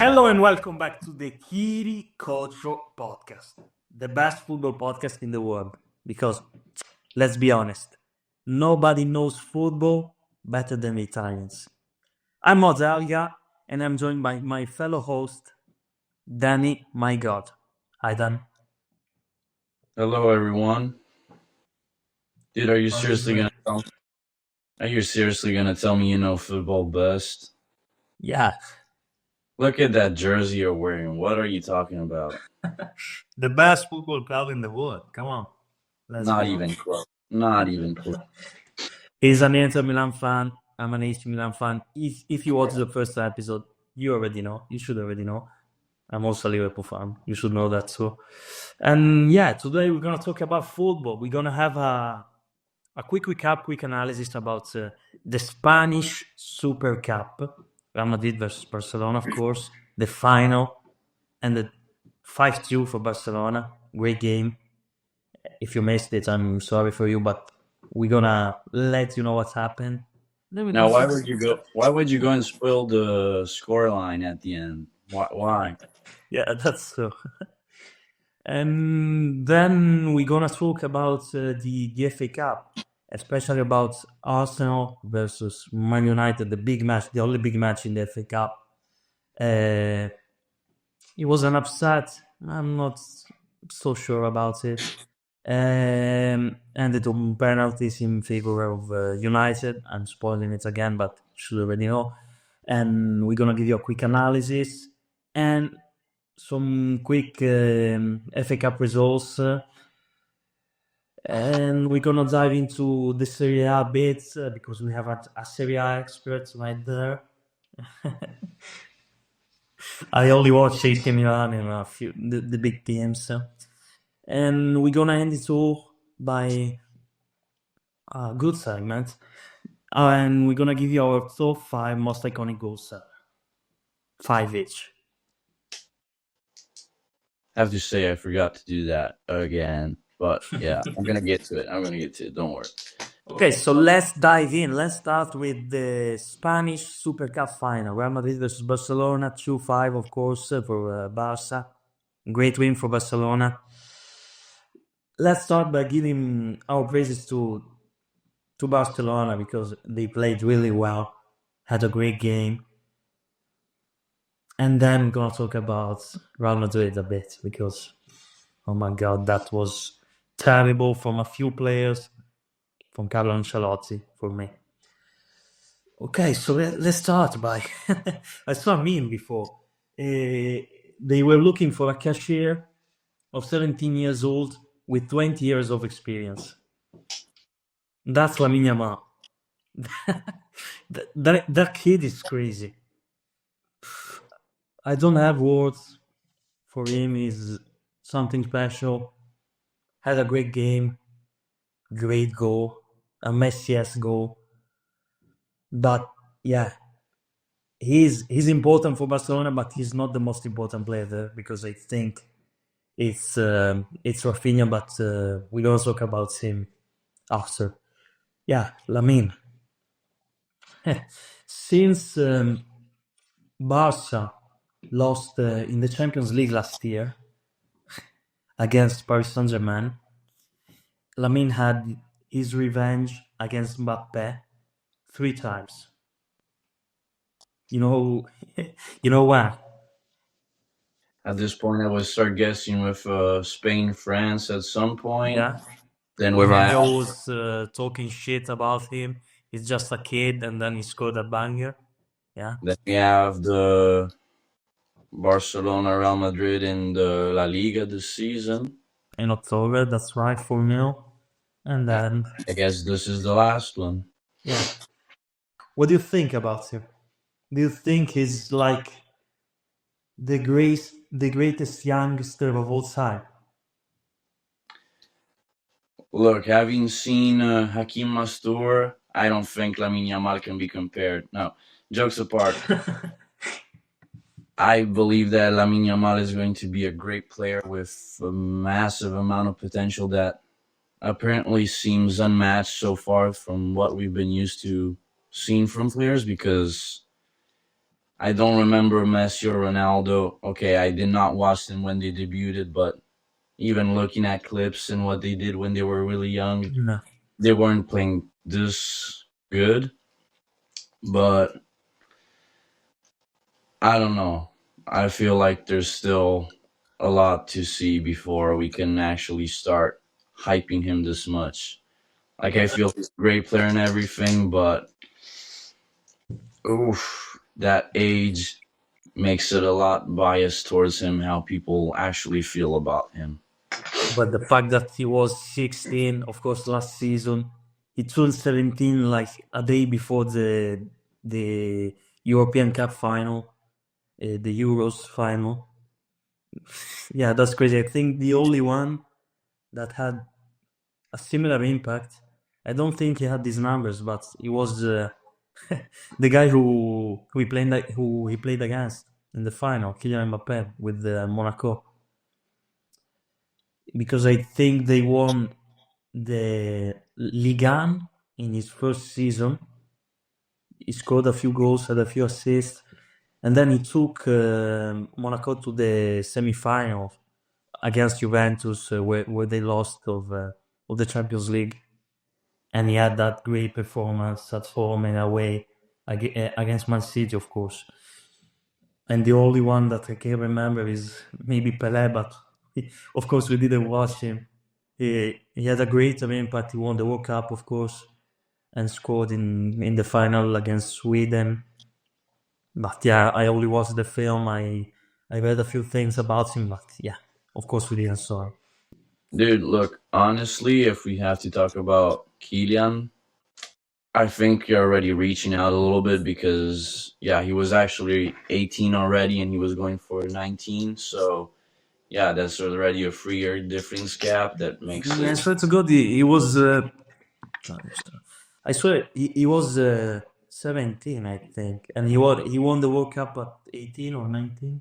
Hello and welcome back to the Kiricocho podcast, the best football podcast in the world. Because, let's be honest, nobody knows football better than the Italians. I'm Mozalia, and I'm joined by my fellow host, Danny, my God. Hi, Dan. Hello, everyone. Dude, are you seriously gonna tell me you know football best? Yeah, Look at that jersey you're wearing. What are you talking about? the best football club in the world. Come on. Not even close. Not even close. He's an Inter Milan fan. I'm an AC Milan fan. If you watch the first episode, you already know. You should already know. I'm also a Liverpool fan. You should know that too. And yeah, today we're gonna talk about football. We're gonna have a quick recap, quick analysis about the Spanish Super Cup, Real Madrid versus Barcelona, of course, the final, and the 5-2 for Barcelona. Great game. If you missed it, I'm sorry for you, but we're gonna let you know what happened. Now, why would you go? Why would you go and spoil the scoreline at the end? Why? Yeah, that's true. And then we're gonna talk about the FA Cup, especially about Arsenal versus Man United, the big match, the only big match in the FA Cup. It was an upset. I'm not so sure about it. Ended on penalties in favor of United. I'm spoiling it again, but you should already know. And we're gonna give you a quick analysis and some quick FA Cup results. And we're gonna dive into the Serie A bits because we have a Serie A expert right there. I only watch AC Milan and a few the big teams. And we're gonna end it all by a good segment. And we're gonna give you our top 5 most iconic goals. 5 each. I have to say, I forgot to do that again. But yeah, I'm gonna get to it. Don't worry. Okay, so let's dive in. Let's start with the Spanish Super Cup final. Real Madrid versus Barcelona, 2-5, of course, for Barça. Great win for Barcelona. Let's start by giving our praises to Barcelona because they played really well, had a great game. And then we're going to talk about Real Madrid a bit because, oh my God, that was terrible from a few players, from Carlo Ancelotti for me. Okay, so let's start by... I saw a meme before. They were looking for a cashier of 17 years old with 20 years of experience. That's Lamine Yamal. that kid is crazy. I don't have words for him. He's something special. Had a great game. Great goal. A Messi-esque goal. But yeah, he's important for Barcelona, but he's not the most important player there because I think it's Rafinha, but we're gonna talk about him after. Yeah, Lamine. Since Barça lost in the Champions League last year against Paris Saint-Germain, Lamine had his revenge against Mbappé 3 times. You know why? At this point, I would start guessing with Spain, France at some point. Yeah. Then When with I was talking shit about him, he's just a kid, and then he scored a banger. Yeah. Then we have the Barcelona, Real Madrid in the La Liga this season. In October, that's right, 4-0. And then... I guess this is the last one. Yeah. What do you think about him? Do you think he's like the greatest youngster of all time? Look, having seen Hakim Mastour, I don't think Lamine Yamal can be compared. No, jokes apart. I believe that Lamine Yamal is going to be a great player with a massive amount of potential that apparently seems unmatched so far from what we've been used to seeing from players, because I don't remember Messi or Ronaldo. Okay, I did not watch them when they debuted, but even looking at clips and what they did when they were really young, No. they weren't playing this good. But I don't know. I feel like there's still a lot to see before we can actually start hyping him this much. Like I feel he's a great player and everything, but oof, that age makes it a lot biased towards him, how people actually feel about him. But the fact that he was 16, of course, last season, he turned 17 like a day before the European Cup final, the Euros final. Yeah, that's crazy. I think the only one that had a similar impact. I don't think he had these numbers, but he was the guy who he played against in the final, Kylian Mbappé with Monaco, because I think they won the Ligue 1 in his first season. He scored a few goals, had a few assists, and then he took Monaco to the semi-final against Juventus, where they lost of the Champions League. And he had that great performance at home and away against Man City, of course. And the only one that I can remember is maybe Pelé, but of course we didn't watch him. He had a great impact. He won the World Cup, of course, and scored in the final against Sweden. But yeah, I only watched the film. I read a few things about him, but yeah, of course we didn't saw him. Dude, look, honestly, if we have to talk about Kylian, I think you're already reaching out a little bit because, yeah, he was actually 18 already and he was going for 19. So, yeah, that's already a 3 year difference gap that makes I it. swear to God, he was. I swear he was 17, I think, and he won the World Cup at 18 or 19.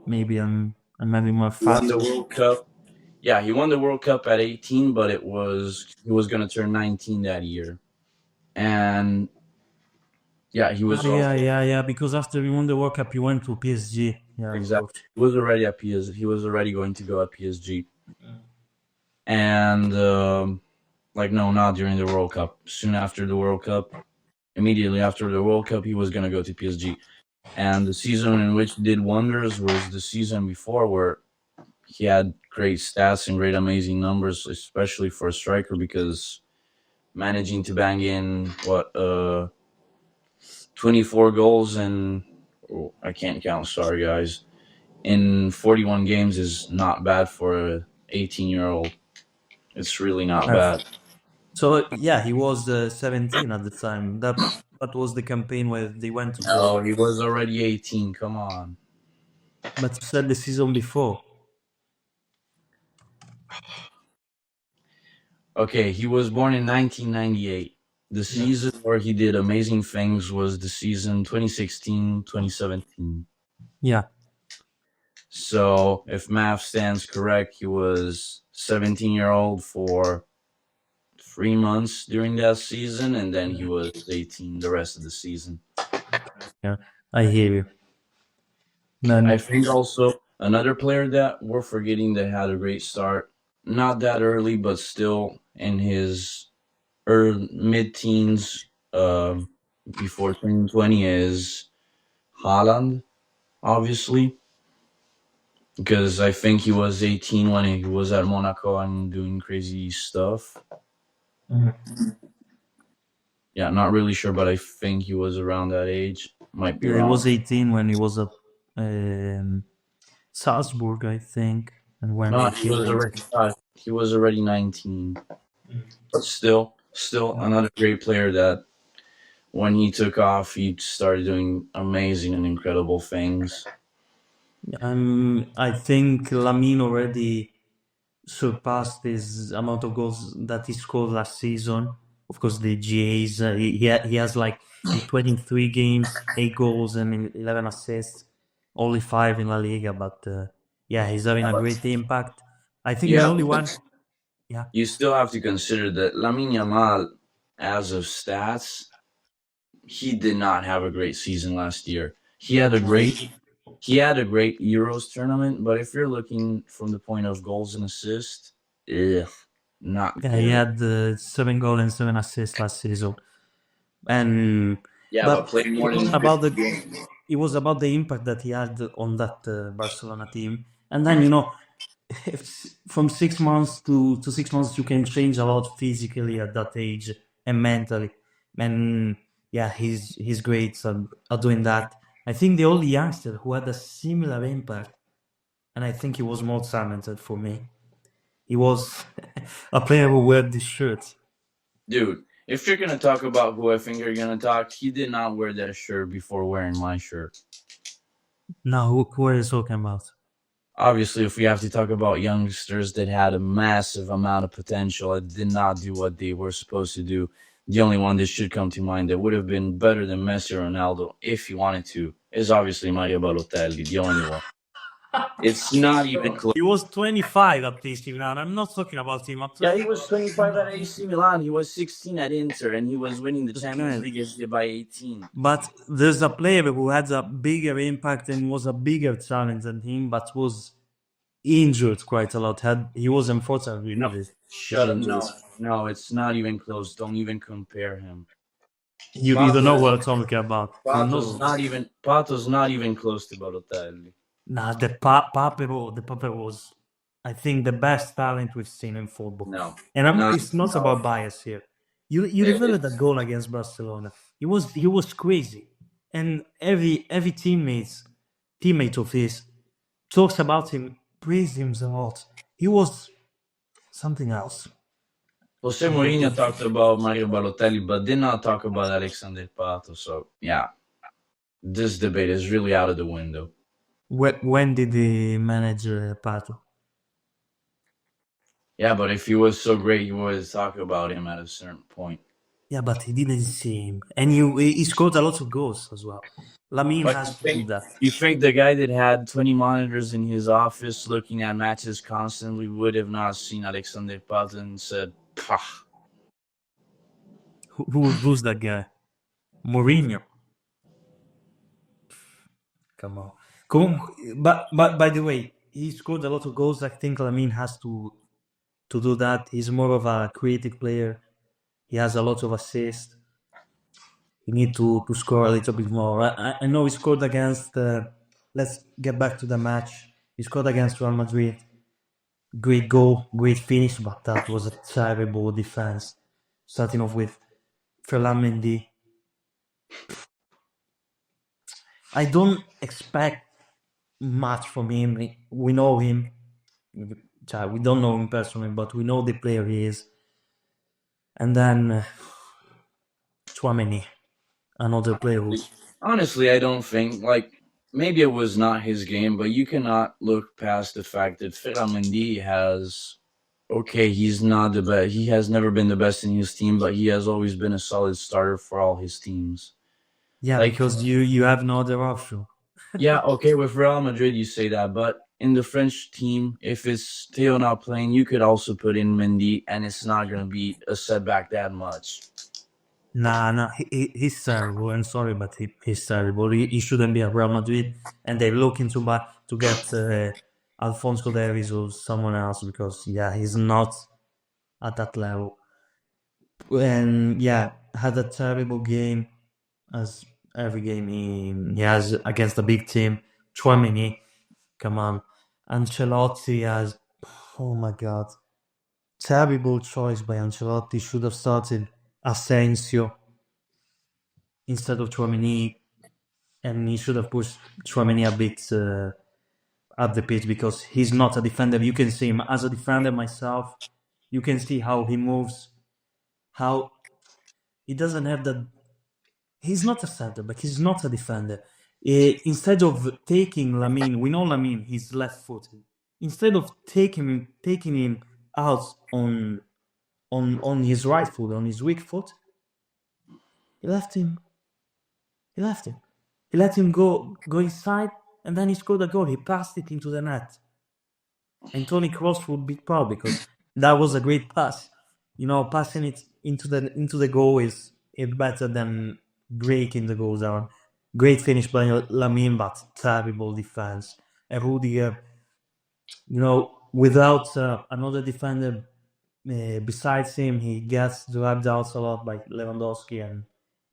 Maybe I'm having my He won facts. the World Cup. Yeah, he won the World Cup at 18, but he was going to turn 19 that year. And yeah, he was Yeah. Because after he won the World Cup, he went to PSG. Yeah, of exactly. course. He was already at PSG. He was already going to go at PSG. And like no, not during the World Cup. Soon after the World Cup, immediately after the World Cup, he was gonna go to PSG. And the season in which he did wonders was the season before, where he had great stats and great amazing numbers, especially for a striker, because managing to bang in 24 goals and I can't count. Sorry, guys. In 41 games is not bad for a 18-year-old. It's really not Uh, bad. so yeah, he was 17 at the time. That was the campaign where they went to Oh, the. he was already 18. Come on. But you said the season before. Okay, he was born in 1998. The Yeah. season where he did amazing things was the season 2016-2017. Yeah. So, if math stands correct, he was 17-year-old for 3 months during that season, and then he was 18 the rest of the season. Yeah, I hear you. I Then think also another player that we're forgetting that had a great start, not that early, but still in his mid-teens before 2020 is Haaland, obviously, because I think he was 18 when he was at Monaco and doing crazy stuff. Yeah, not really sure, but I think he was around that age. Might be yeah, he wrong. was 18 when he was at Salzburg, I think, and went No, to PSG. he was already 19, but still another great player that when he took off, he started doing amazing and incredible things. I think Lamine already surpassed his amount of goals that he scored last season. Of course, the GAs, he has like in 23 games, 8 goals and 11 assists, only 5 in La Liga, but yeah, he's having a great impact. I think the Yeah, only one, yeah, you still have to consider that Lamine Yamal, as of stats, he did not have a great season last year. he had a great Euros tournament, but if you're looking from the point of goals and assists, not Yeah, he good. had 7 goals and 7 assists last season, and Yeah, but but played more it was than about 50 the games. it was about the impact that he had on that Barcelona team. And then, you know, from 6 months to 6 months, you can change a lot physically at that age and mentally. And yeah, he's great at doing that. I think the only youngster who had a similar impact, and I think he was more talented for me. He was a player who wear this shirt. Dude, if you're gonna talk about who I think you're gonna talk, he did not wear that shirt before wearing my shirt. Now, who are you talking about? Obviously, if we have to talk about youngsters that had a massive amount of potential and did not do what they were supposed to do, the only one that should come to mind that would have been better than Messi or Ronaldo if he wanted to is obviously Mario Balotelli, the only one. It's not even close. He was 25 at AC Milan. I'm not talking about him. I'm Yeah, talking he was about 25 at AC Milan. He was 16 at Inter, and he was winning the Champions man. League by 18. But there's a player who had a bigger impact and was a bigger challenge than him, but was injured quite a lot. He was unfortunate with No, this. shut up. No, no, it's not even close. Don't even compare him. You don't know what I'm talking about. You know, Pato's not even close to Balotelli. nah, the Pape was, I think, the best talent we've seen in football. No, And not it's not about bias here. You developed a goal against Barcelona. He was crazy, and every teammate of his talks about him, praised him a lot. He was something else. Jose Mourinho talked about Mario Balotelli, but did not talk about Alexander Pato. So yeah, this debate is really out of the window. When did he manage Pato? Yeah, but if he was so great, you would talk about him at a certain point. Yeah, but he didn't see him, and he scored a lot of goals as well. Lamine But has to do that. you think the guy that had 20 monitors in his office looking at matches constantly would have not seen Alexander Pato and said, "Pah." Who's that guy? Mourinho. Come on. But by the way, he scored a lot of goals. I think Lamine has to do that. He's more of a creative player. He has a lot of assists. He need to score a little bit more. I know he scored against. Let's get back to the match. He scored against Real Madrid. Great goal, great finish, but that was a terrible defense. Starting off with Ferland Mendy. I don't expect much from him. We know him. We don't know him personally, but we know the player he is. And then Tchouaméni, another player who... Honestly, I don't think maybe it was not his game, but you cannot look past the fact that Ferramendi has. Okay, he's not the best. He has never been the best in his team, but he has always been a solid starter for all his teams. Yeah, because you have no other option. Yeah, okay, with Real Madrid you say that, but in the French team, if it's Theo not playing, you could also put in Mendy, and it's not going to be a setback that much. Nah, he's terrible. I'm sorry, but he's terrible. He shouldn't be at Real Madrid, and they're looking to get Alfonso Davies or someone else because he's not at that level. And had a terrible game, as every game he has against a big team. Tchouaméni, come on. Ancelotti has, oh my god, terrible choice by Ancelotti. Should have started Asensio instead of Tchouaméni, and he should have pushed Tchouaméni a bit up the pitch because he's not a defender. You can see him as a defender myself. You can see how he moves, how he doesn't have that. He's not a center back. He's not a defender. Instead of taking Lamine, we know Lamine. He's left-footed. Instead of taking him out on his right foot, on his weak foot, he left him. He let him go inside, and then he scored a goal. He passed it into the net. And Toni Kroos would be proud because that was a great pass. You know, passing it into the goal is better than breaking the goal down. Great finish by Lamine, but terrible defense. And Rudiger, without another defender besides him, he gets dragged out a lot by Lewandowski, and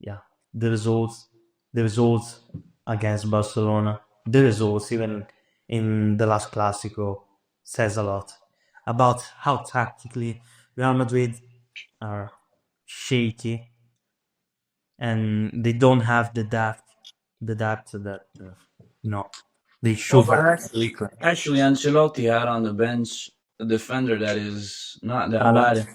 yeah, the results, the results against Barcelona, the results even in the last Clásico says a lot about how tactically Real Madrid are shaky, and they don't have the depth that they Well, should but have. actually, Ancelotti had on the bench a defender that is not that Alan, bad.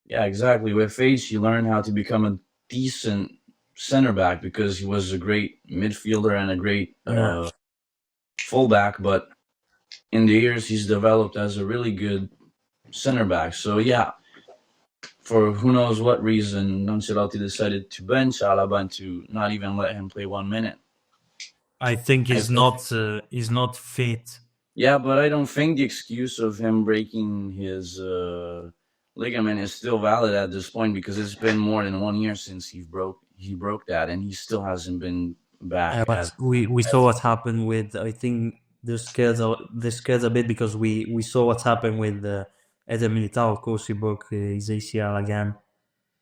Yeah, exactly. With age, he learned how to become a decent center back because he was a great midfielder and a great yeah, fullback. But in the years, he's developed as a really good center back. So yeah, for who knows what reason, Ancelotti decided to bench Alaba and to not even let him play 1 minute. I think I he's not fit. Yeah, but I don't think the excuse of him breaking his ligament is still valid at this point because it's been more than 1 year since he broke that, and he still hasn't been back. But we saw what happened with. I think they're scared a bit because we saw what happened with Eder Militao. Of course, he broke his ACL again,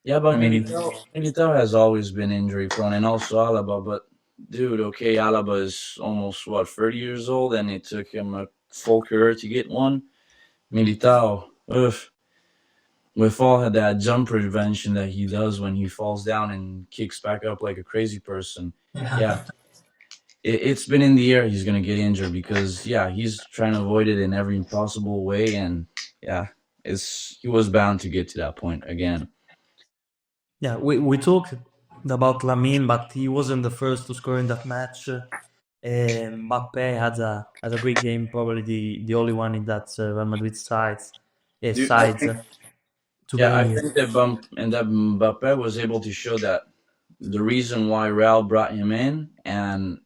Yeah, but and Militao has always been injury prone, and also Alaba. But dude, okay, Alaba is almost what 30 years old, and it took him a full career to get one. Militao, ugh, with all of that jump prevention that he does when he falls down and kicks back up like a crazy person. Yeah, it's been in the air he's gonna get injured because yeah, he's trying to avoid it in every possible way, and yeah, he was bound to get to that point again. yeah, we talked about Lamine, but he wasn't the first to score in that match. Mbappe had a great game, probably the only one in that Real Madrid Dude, I side think to yeah, I be. think that Mbappe was able to show that the reason why Real brought him in and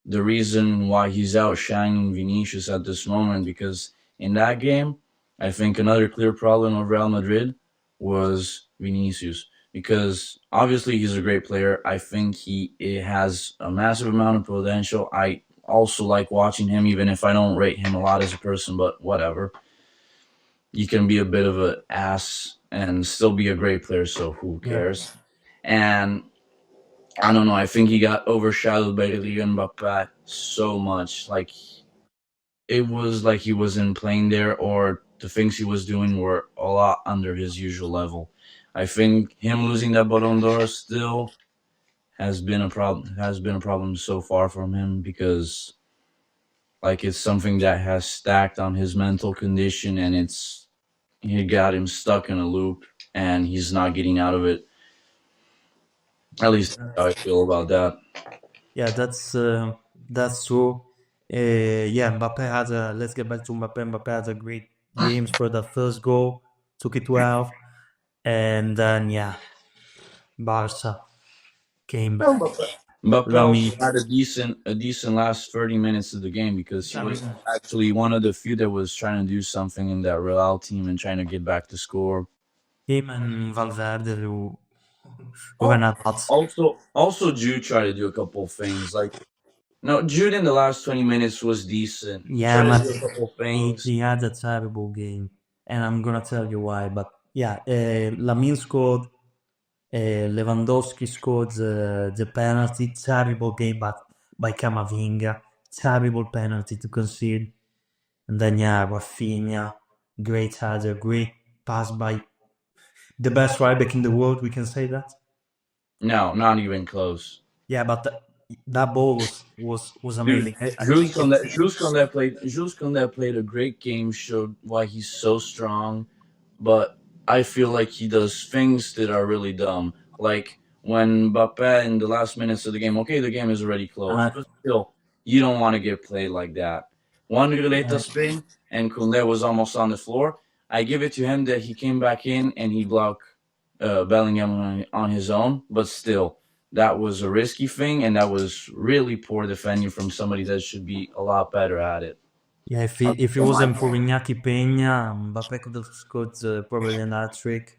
the reason why he's outshining Vinicius at this moment because in that game, I think another clear problem of Real Madrid was Vinicius because obviously he's a great player. I think he has a massive amount of potential. I also like watching him, even if I don't rate him a lot as a person, but whatever. You can be a bit of an ass and still be a great player, so who Yeah. cares? And I don't know. I think he got overshadowed by Kylian Mbappe so much. Like it was like he wasn't playing there, or the things he was doing were a lot under his usual level. I think him losing that Ballon d'Or still has been a problem. Has been a problem so far from him because like it's something that has stacked on his mental condition, and he got him stuck in a loop, and he's not getting out of it. At least that's how I feel about that. Yeah, that's true. Yeah, Mbappe had a. Let's get back to Mbappe. Mbappe had a great games for that first goal, took it 12, and then yeah, Barça came back. Mbappe also Lamy, had a decent last 30 minutes of the game because he I was mean, actually one of the few that was trying to do something in that Real team and trying to get back to score. him and Valverde who Oh, ran at that. also Jude tried to do a couple of things. Like no, Jude in the last 20 minutes was decent. He Yeah, tried to man, do a couple of he, things. he had a terrible game, and I'm gonna tell you why. But yeah, Lamine scored. Lewandowski scored the penalty. Terrible game, but by Camavinga. Terrible penalty to concede. And then yeah, Rafinha, great header, great pass by the best right back in the world. We can say that. No, not even close. Yeah, but that ball was Dude, amazing. I Jules think Condé, Jules Condé played a great game, showed why he's so strong, but I feel like he does things that are really dumb. Like when Mbappe in the last minutes of the game, okay, the game is already closed, uh, but still, you don't want to get played like that. One Releta uh, spin, and Kunde was almost on the floor. I give it to him that he came back in and he blocked Bellingham on his own, but still, that was a risky thing, and that was really poor defending from somebody that should be a lot better at it. yeah, if it wasn't for Iñaki Peña, Mbappe could have scored probably an hat trick.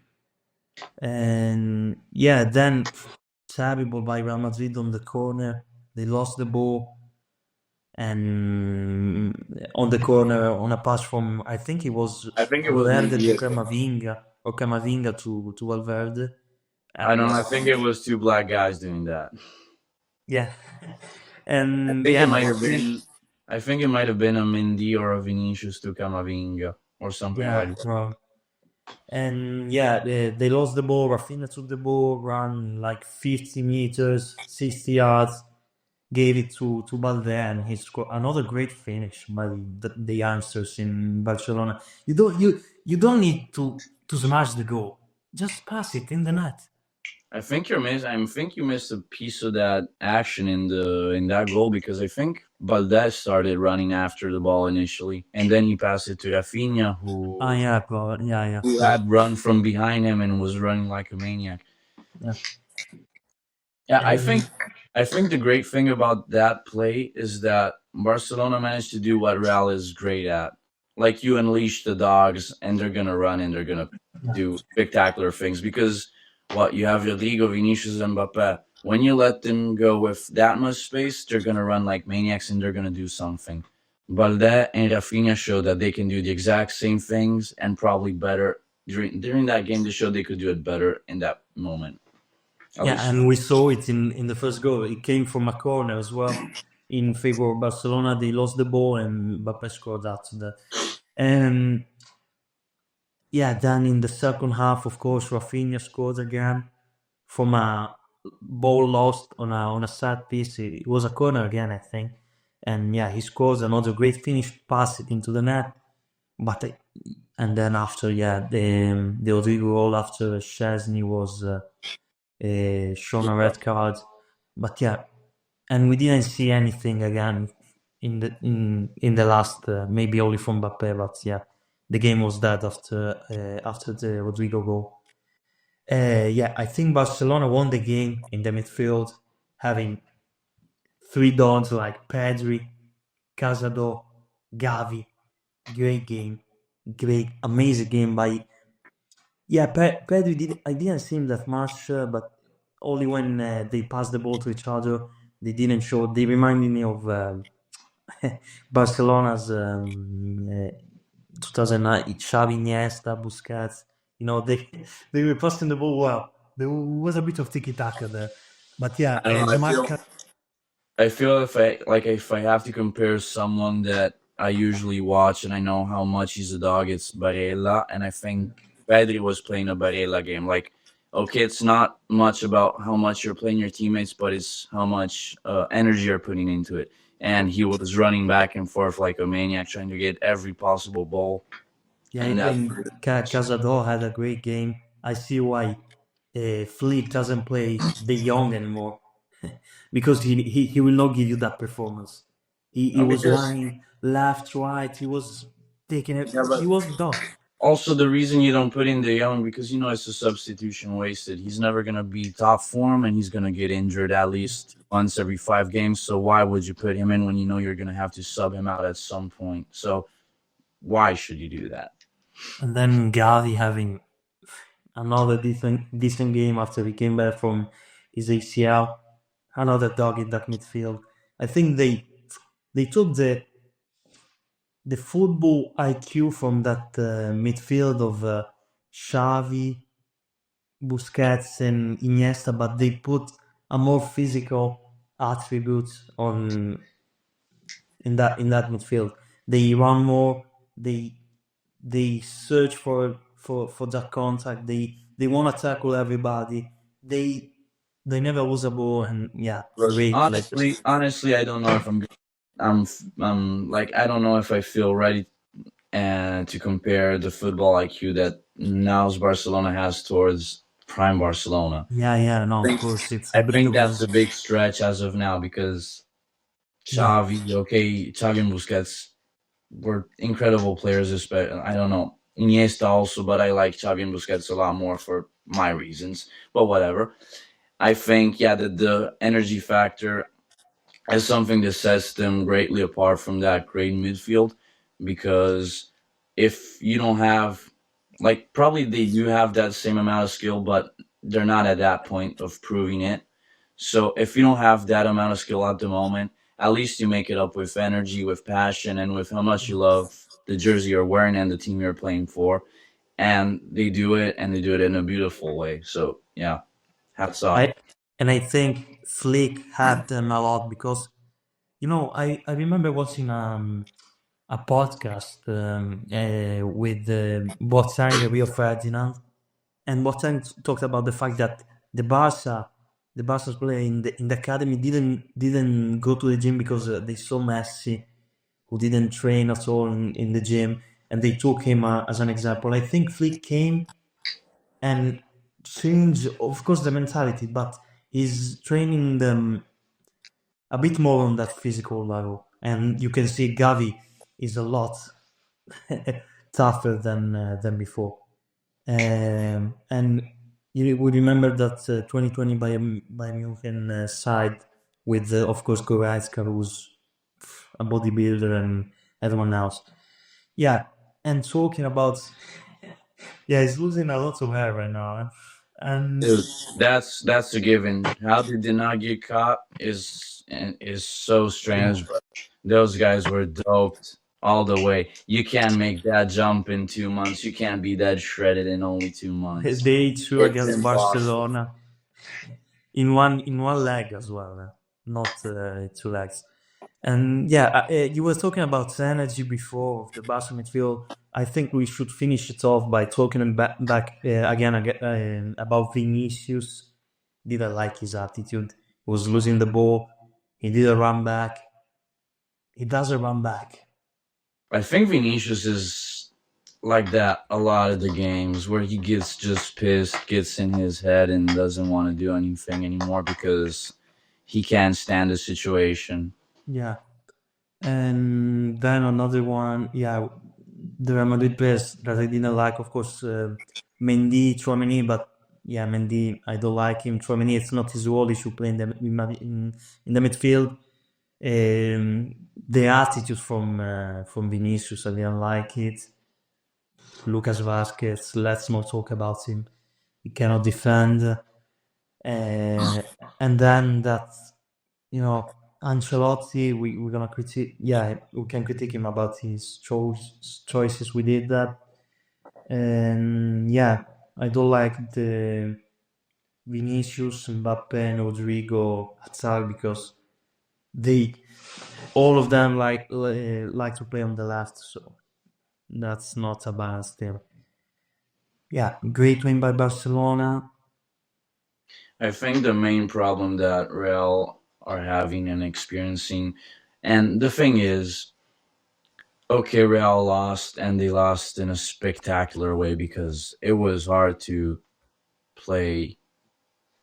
And yeah, then terrible by Real Madrid on the corner. They lost the ball, and on the corner, on a pass from, I think it was I think it was Valverde to Mendy. Camavinga, or Camavinga to Valverde. I don't And know. I think it was two black guys doing that. yeah, I and think yeah, it no, might I have think, been. I think it might have been a Mendy or a Vinicius to Camavinga or something yeah, like that. no. And yeah, they lost the ball. Rafinha took the ball, ran like 50 meters, 60 yards, gave it to Balde, and he scored another great finish by the youngsters in Barcelona. You don't need to smash the goal. Just pass it in the net. I think you're miss. I think you missed a piece of that action in that goal because I think Valdez started running after the ball initially, and then he passed it to Rafinha, Ah, yeah, bro. Yeah, who right. had run from behind him and was running like a maniac. Yeah. Yeah, And I think the great thing about that play is that Barcelona managed to do what Real is great at. Like you unleash the dogs and they're gonna run and they're gonna do spectacular things because what you have Rodrigo, Vinicius, and Mbappe. When you let them go with that much space, they're gonna run like maniacs and they're gonna do something. Balde and Rafinha showed that they can do the exact same things and probably better during that game. They showed they could do it better in that moment, at yeah, least. and we saw it in the first goal. It came from a corner as well in favor of Barcelona. They lost the ball, and Mbappe scored after that. And yeah, then in the second half, of course, Rafinha scored again from a ball lost on a set piece. It was a corner again, I think. And yeah, he scores another great finish, pass it into the net. But and then after, yeah, the Rodrigo goal after Chesney was shown a red card. But yeah, and we didn't see anything again in the last, maybe only from Mbappe. But yeah, the game was dead after the Rodrigo goal. Yeah, I think Barcelona won the game in the midfield, having three dogs like Pedri, Casado, Gavi. Great game, great, amazing game by. Yeah, Pedri did. I didn't see him that much, but only when they passed the ball to each other. They didn't show. They reminded me of Barcelona's 2009 Xavi, Iniesta, Busquets. They they were passing the ball well. There was a bit of tiki taka there, but yeah, I don't know. the Marca. I feel if I have to compare someone that I usually watch and I know how much he's a dog, it's Barella, and I think Pedri was playing a Barella game. Like, okay, it's not much about how much you're playing your teammates, but it's how much energy you're putting into it. And he was running back and forth like a maniac, trying to get every possible ball. Yeah, And that even Casado had a great game. I see why Flick doesn't play De Jong anymore because he will not give you that performance. He was because running left, right. He was taking it. yeah, He but was done. also, the reason you don't put in De Jong because it's a substitution wasted. He's never gonna be top form, and he's gonna get injured at least once every 5 games. So why would you put him in when you know you're gonna have to sub him out at some point? So why should you do that? And then Gavi having another decent game after he came back from his ACL. Another dog in that midfield. I think they took the football IQ from that midfield of Xavi, Busquets, and Iniesta, but they put a more physical attribute on in that midfield. They run more. They search for that contact. They want to tackle everybody. They never lose a ball, and yeah, But great play. honestly, I don't know if I'm like I don't know if I feel ready and to compare the football IQ that now's Barcelona has towards prime Barcelona. Yeah, no, of think course, it's I think that's unbelievable. a big stretch as of now because Yeah, Xavi and Busquets were incredible players. Especially, I don't know Iniesta also, but I like Xavi and Busquets a lot more for my reasons. But whatever. I think that the energy factor is something that sets them greatly apart from that great midfield because if you don't have like probably they do have that same amount of skill, but they're not at that point of proving it. So if you don't have that amount of skill at the moment, at least you make it up with energy, with passion, and with how much you love the jersey you're wearing and the team you're playing for. And they do it, and they do it in a beautiful way. So yeah, hats off. I think Flick helped them a lot because I remember watching a podcast with Boateng and Rio Ferdinand, and Boateng talked about the fact that the Barca's player in the academy didn't go to the gym because they saw Messi, who didn't train at all in the gym, and they took him as an example. I think Flick came and changed, of course, the mentality, but he's training them a bit more on that physical level. And you can see Gavi is a lot tougher than before. And you would remember that 2020 by Munich side with, of course, Goretzka, who's a bodybuilder, and everyone else. Yeah, and talking about, yeah, he's losing a lot of hair right now. And Dude, that's a given. How they did not get caught is so strange. But those guys were doped all the way. You can't make that jump in 2 months. You can't be that shredded in only 2 months. they two It's against impossible. Barcelona in one leg as well, not two legs. And yeah, you were talking about energy before of the Barca midfield. I think we should finish it off by talking back again about Vinicius. Didn't like his attitude. He was losing the ball. He did a run back. He does a run back. I think Vinicius is like that a lot of the games where he gets just pissed, gets in his head, and doesn't want to do anything anymore because he can't stand the situation. Yeah. And then another one, yeah, the Real Madrid players that I didn't like, of course, Mendy, Tchouaméni, but yeah, Mendy, I don't like him. Tchouaméni, it's not his role. He should play in the midfield. The attitude from Vinicius, I didn't like it. Lucas Vazquez, let's not talk about him. He cannot defend. And then that, Ancelotti, we're gonna critique. Yeah, we can critique him about his choices. We did that, and yeah, I don't like the Vinicius, Mbappe, and Rodrigo Hazard because they all of them like to play on the left, so that's not a balance there. Yeah, great win by Barcelona. I think the main problem that Real are having and experiencing, and the thing is, okay, Real lost, and they lost in a spectacular way because it was hard to play.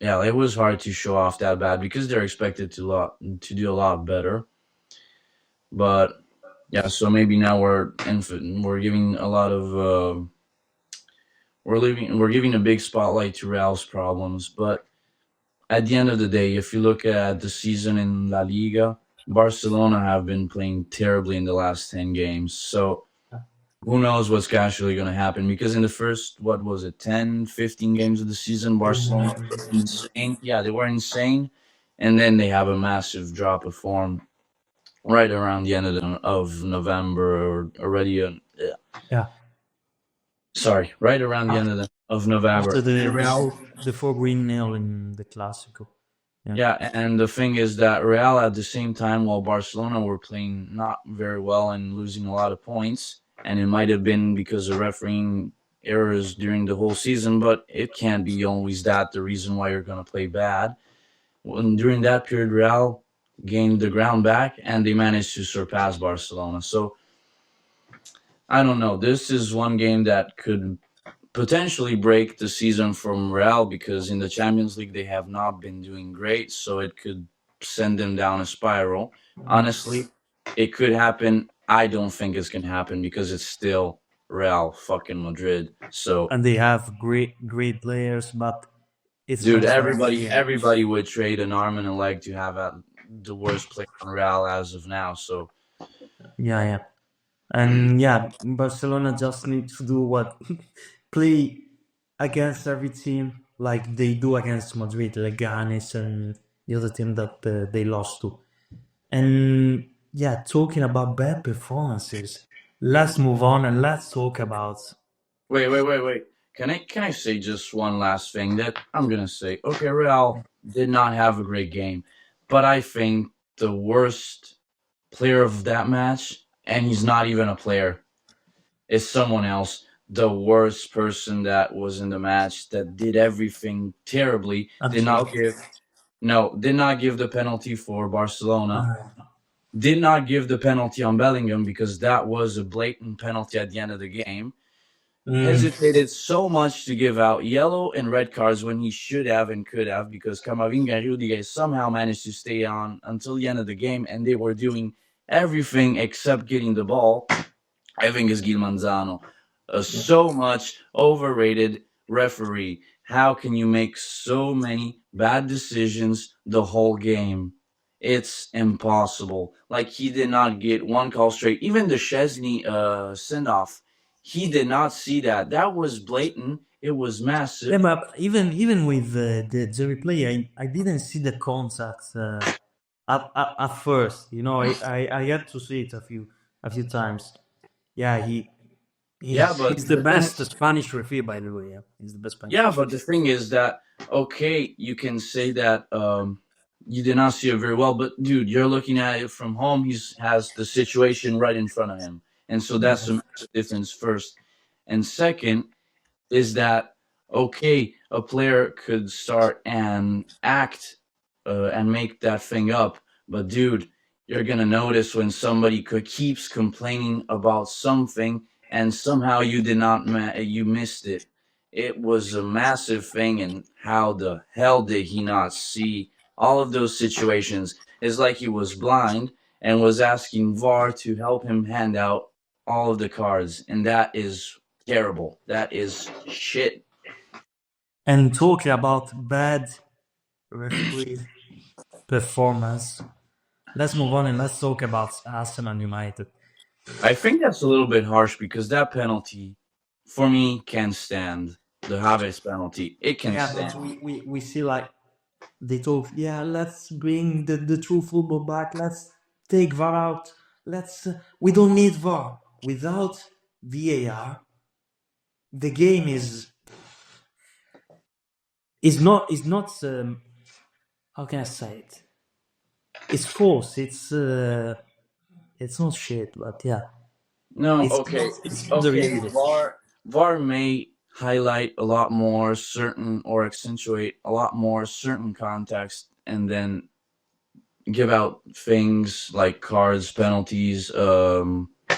Yeah, it was hard to show off that bad because they're expected to do a lot better. But yeah, so maybe now we're giving a lot of we're giving a big spotlight to Real's problems, but at the end of the day, if you look at the season in La Liga, Barcelona have been playing terribly in the last 10 games. So who knows what's actually going to happen? Because in the first, what was it, 10, 15 games of the season, Barcelona were insane. Yeah, they were insane. And then they have a massive drop of form right around the end of November or already. Yeah, Sorry, right around the end of November. after the Real, the 4-0 in the Clásico. yeah, and the thing is that Real at the same time, while Barcelona were playing not very well and losing a lot of points, and it might have been because of refereeing errors during the whole season, but it can't be always that the reason why you're going to play bad. When during that period, Real gained the ground back and they managed to surpass Barcelona. So I don't know. This is one game that could potentially break the season from Real because in the Champions League they have not been doing great, so it could send them down a spiral. Honestly, it could happen. I don't think it's gonna happen because it's still Real fucking Madrid. So, And they have great players, but it's dude, just everybody would trade an arm and a leg to have the worst player on Real as of now. So, yeah. And yeah, Barcelona just need to do what play against every team like they do against Madrid, Leganes and the other team that they lost to. And yeah, talking about bad performances, let's move on and let's talk about. Wait. Can I say just one last thing that I'm gonna say? Okay, Real did not have a great game, but I think the worst player of that match, and he's not even a player, is someone else. The worst person that was in the match that did everything terribly Ancelotti. did not give the penalty for Barcelona. Uh, Did not give the penalty on Bellingham because that was a blatant penalty at the end of the game. mm, Hesitated so much to give out yellow and red cards when he should have and could have, because Camavinga and Rudiger somehow managed to stay on until the end of the game, and they were doing everything except getting the ball. I think is Gil Manzano, a so much overrated referee. How can you make so many bad decisions the whole game? It's impossible. Like, he did not get one call straight. Even the Chesney send off, he did not see that. That was blatant. It was yeah, massive. but even with the replay, I didn't see the contact at first. You know, I had to see it a few times. Yeah, Yeah, he's but the the thing best Spanish referee, by the way. Yeah, he's the best Spanish. Yeah, but the thing is that, okay, you can say that you did not see it very well, but dude, you're looking at it from home. He has the situation right in front of him, and so that's a massive difference. First, and second is that, okay, a player could start and act and make that thing up, but dude, you're gonna notice when somebody keeps complaining about something and somehow you did not you missed it. It was a massive thing, and how the hell did he not see all of those situations? It's like he was blind and was asking VAR to help him hand out all of the cards, and that is terrible. That is shit. And talking about bad referee performance, let's move on and let's talk about Arsenal United. I think that's a little bit harsh because that penalty, for me, can stand. The Havertz penalty, it can Yeah, but stand. we see like they talk. Yeah, let's bring the true football back. Let's take VAR out. We don't need VAR. Without VAR, the game is not how can I say it? It's false. It's not shit, but yeah, No, it's okay, it's not the okay. reality. VAR may highlight a lot more certain or accentuate a lot more certain context, and then give out things like cards, penalties,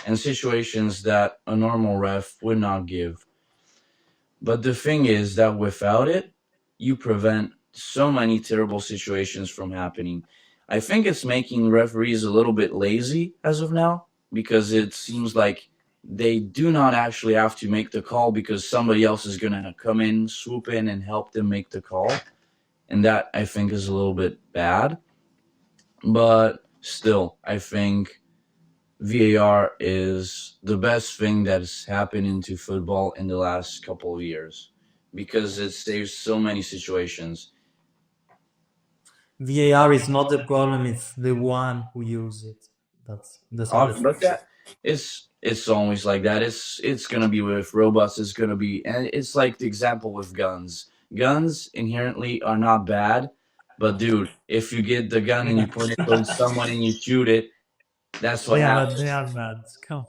and situations that a normal ref would not give. But the thing is that without it, you prevent so many terrible situations from happening. I think it's making referees a little bit lazy as of now, because it seems like they do not actually have to make the call because somebody else is going to come in, swoop in, and help them make the call. And that, I think, is a little bit bad. But still, I think VAR is the best thing that has happened into football in the last couple of years, because it saves so many situations. VAR is not the problem. It's the one who uses it. That's how the But that it's always like that. It's gonna be with robots. It's gonna be, and it's like the example with guns. Guns inherently are not bad, but dude, if you get the gun and you point it towards someone and you shoot it, that's what yeah, but happens. they are bad. Come.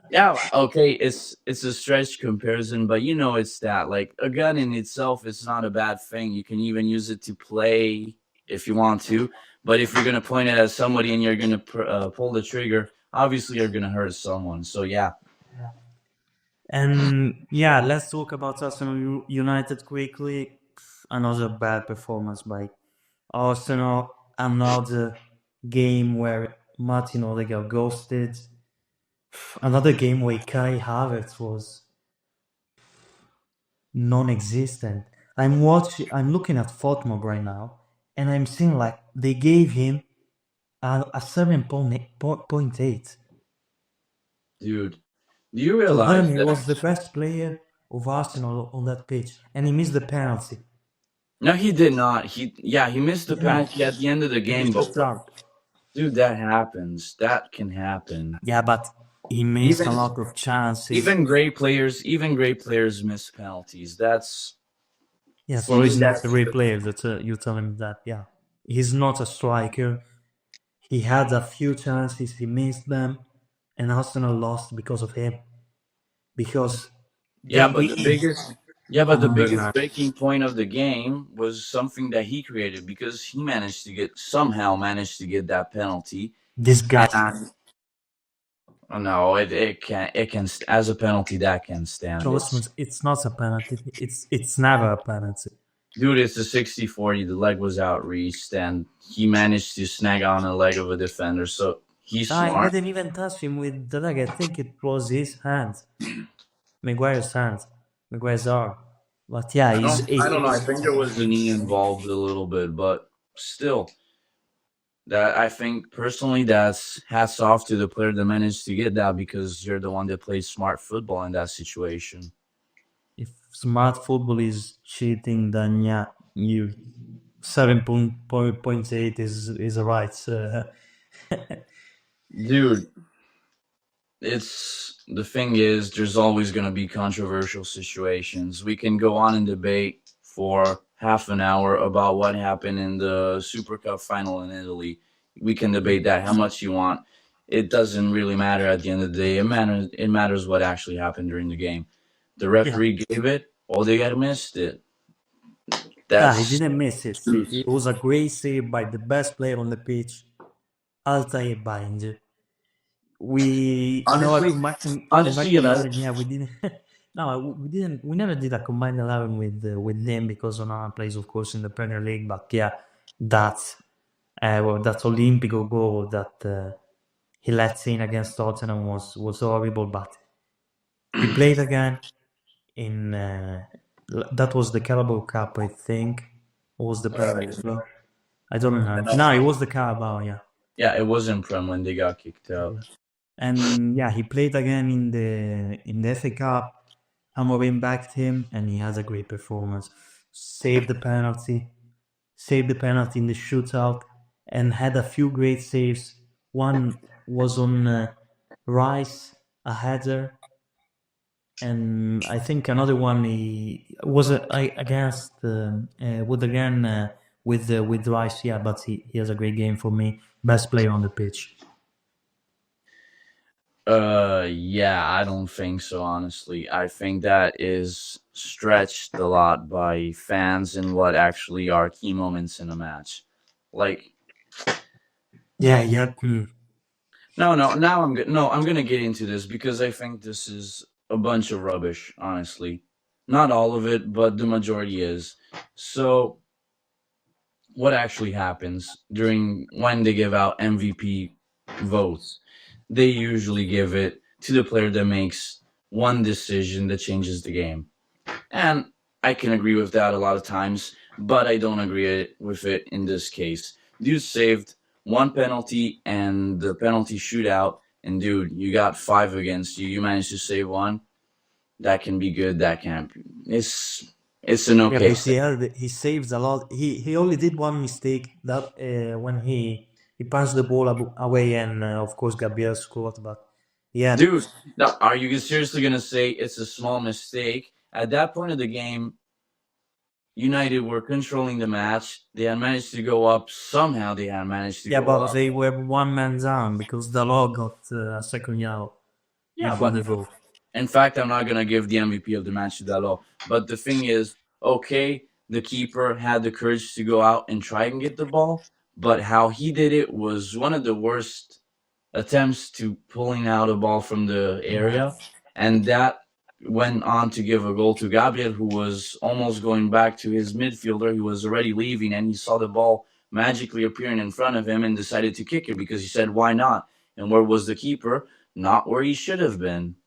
Yeah, okay, it's a stretch comparison, but you know it's that. Like, a gun in itself is not a bad thing. You can even use it to play if you want to. But if you're gonna point it at somebody and you're gonna pull the trigger, obviously you're gonna hurt someone. So yeah, And yeah, let's talk about Arsenal United quickly. Another bad performance by Arsenal. Another game where Martin Odegaard ghosted. Another game where Kai Havertz was non-existent. I'm looking at Fortmob right now, and I'm seeing like they gave him a 7.8. dude, do you To realize them, he that? was the best player of Arsenal on that pitch, and he missed the penalty. No, he did not. He missed the Yeah, penalty at the end of the in the game, but shootout. dude, that happens. That can happen. Yeah, but he missed a Even lot of chances. even great players miss penalties. That's Yeah, for so me. he's not a That's great player. That you tell him that. Yeah, he's not a striker. He had a few chances, he missed them, and Arsenal lost because of him. Because yeah, they but the need biggest yeah, but the from biggest Bernard. breaking point of the game was something that he created because he managed to get that penalty. This guy And no, it can as a penalty that can stand. It's not a penalty. It's never a penalty. Dude, it's a 60-40. The leg was outreached, and he managed to snag on a leg of a defender. So he's I smart. didn't even touch him with the leg. I think it was his hand, Maguire's hand, Maguire's arm. But yeah, I don't know. I think there was the knee involved a little bit, but still, that I think personally, that's hats off to the player that managed to get that because you're the one that played smart football in that situation. if smart football is cheating, then yeah, you 7.8 is a right. Dude, it's the thing is there's always going to be controversial situations. We can go on and debate for half an hour about what happened in the Super Cup final in Italy. We can debate that how much you want. It doesn't really matter at the end of the day. It matters what actually happened during the game. The Yeah. referee gave it. Odegaard missed it. Yeah, he That's didn't miss it. It was a great save by the best player on the pitch, Altay Bind. honestly, honestly, combined that 11, yeah, we didn't. No, we didn't. We never did a combined 11 with them because Onana plays, of course, in the Premier League. But yeah, that's that Olympico goal that he let in against Tottenham was horrible. But he played again in that was the Carabao Cup, I think. Or was the Premier League as well? I don't know. No, it was the Carabao, yeah. yeah, it was in Prem when they got kicked out. And yeah, he played again in the FA Cup. Amorim backed him, and he has a great performance. Saved the penalty, saved the penalty in the shootout, and had a few great saves. One was on Rice, a header, and I think another one he was against with again with Rice. Yeah, but he has a great game for me. Best player on the pitch. Yeah, I don't think so, honestly. I think that is stretched a lot by fans and what actually are key moments in a match. Like, Yeah, yeah. no, no, now I'm good. No, I'm gonna get into this because I think this is a bunch of rubbish, honestly. Not all of it, but the majority is. So, what actually happens during when they give out MVP votes? They usually give it to the player that makes one decision that changes the game. And I can agree with that a lot of times, but I don't agree with it in this case. Dude saved one penalty and the penalty shootout, and dude, you got five against you. You managed to save one. That can be good. That can't. It's an Yeah, okay but save. he saves a lot. He only did one mistake that when he passed the ball away, and of course Gabriel scored. But yeah, Dude, now, are you seriously gonna say it's a small mistake? At that point of the game, United were controlling the match. They had managed to go up. Somehow they had managed to yeah, go but up. they were one man down because Dalot got a second yellow Yeah, before but the goal. in fact, I'm not gonna give the MVP of the match to Dalot. But the thing is, okay, the keeper had the courage to go out and try and get the ball, but how he did it was one of the worst attempts to pulling out a ball from the area, and that went on to give a goal to Gabriel, who was almost going back to his midfielder. He was already leaving, and he saw the ball magically appearing in front of him and decided to kick it because he said, "Why not?" And where was the keeper? Not where he should have been.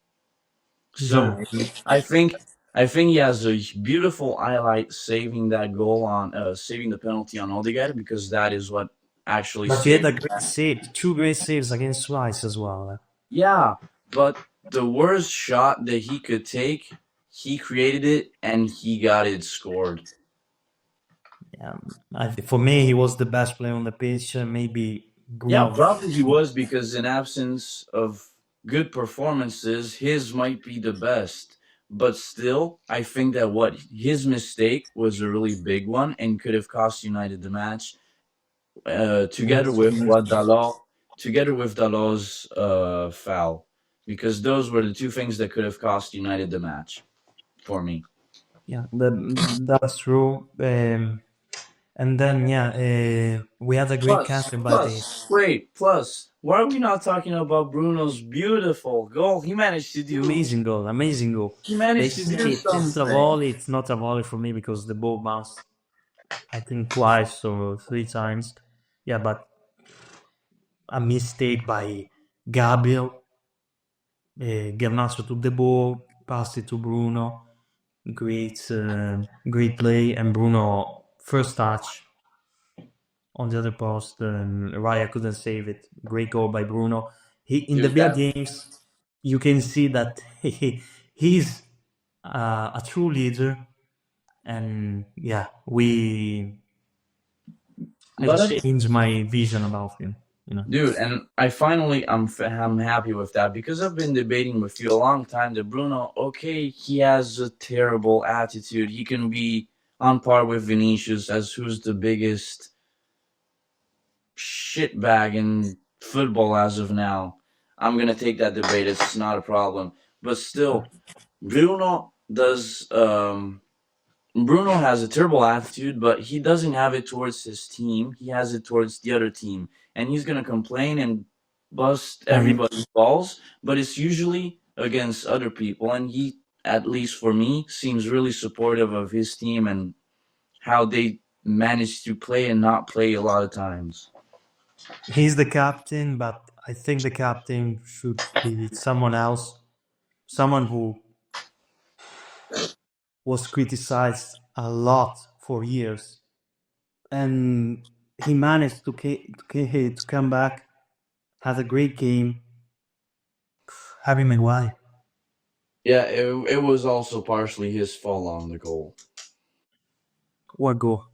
So Yeah, I think I think he has a beautiful highlight saving that goal on saving the penalty on Odegaard because that is what actually but he had saved. a great save, two great saves against Rice as well. Yeah, but the worst shot that he could take, he created it and he got it scored. For me, he was the best player on the pitch. Maybe Yeah, Bruno. probably he was because in absence of good performances, his might be the best. But still, I think that what his mistake was a really big one and could have cost United the match. Together with what Dalot's foul, because those were the two things that could have cost United the match for me. Yeah, that's true. And then we had a great Plus, counter by the. plus, wait, plus, why are we not talking about Bruno's beautiful goal? Amazing goal, amazing goal. He They managed to say do it's a something. volley. It's not a volley for me because the ball bounced, I think, twice or three times. Yeah, but a mistake by Gabriel. Garnacho took the ball, passed it to Bruno. Great play, and Bruno first touch on the other post. Raya couldn't save it. Great goal by Bruno. He in the Dude, big that games, you can see that he's a true leader, and I've but changed my vision about him. You know, dude, and I'm happy with that because I've been debating with you a long time that Bruno, okay, he has a terrible attitude. He can be on par with Vinicius as who's the biggest shitbag in football as of now. I'm gonna take that debate. It's not a problem. But still, Bruno does. Bruno has a terrible attitude, but he doesn't have it towards his team. He has it towards the other team, and he's gonna complain and bust and everybody's balls. But it's usually against other people, and he, at least for me, seems really supportive of his team and how they manage to play and not play a lot of times. he's the captain, but I think the captain should be someone else, someone who was criticized a lot for years, and he managed to come back, had a great game. Harry Maguire, Yeah, it was also partially his fault on the goal. what goal?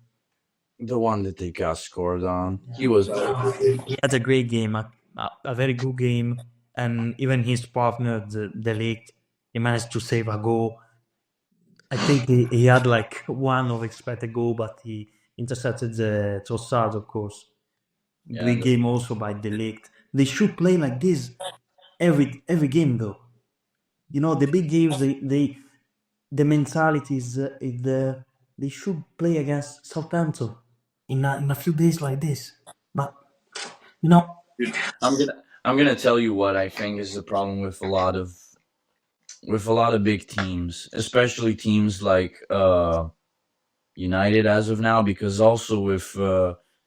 The one that they got scored on. He was better. He had a great game, a very good game, and even his partner, the league, he managed to save a goal. I think he had like one of expected goal, but he intercepted the Trossard, of course. Yeah, Great game also by the league. They should play like this every game though. You know, the big games, the mentality is there. They should play against Southampton in a few days like this. But you know, dude, I'm gonna tell you what I think is the problem with a lot of big teams, especially teams like United as of now, because also with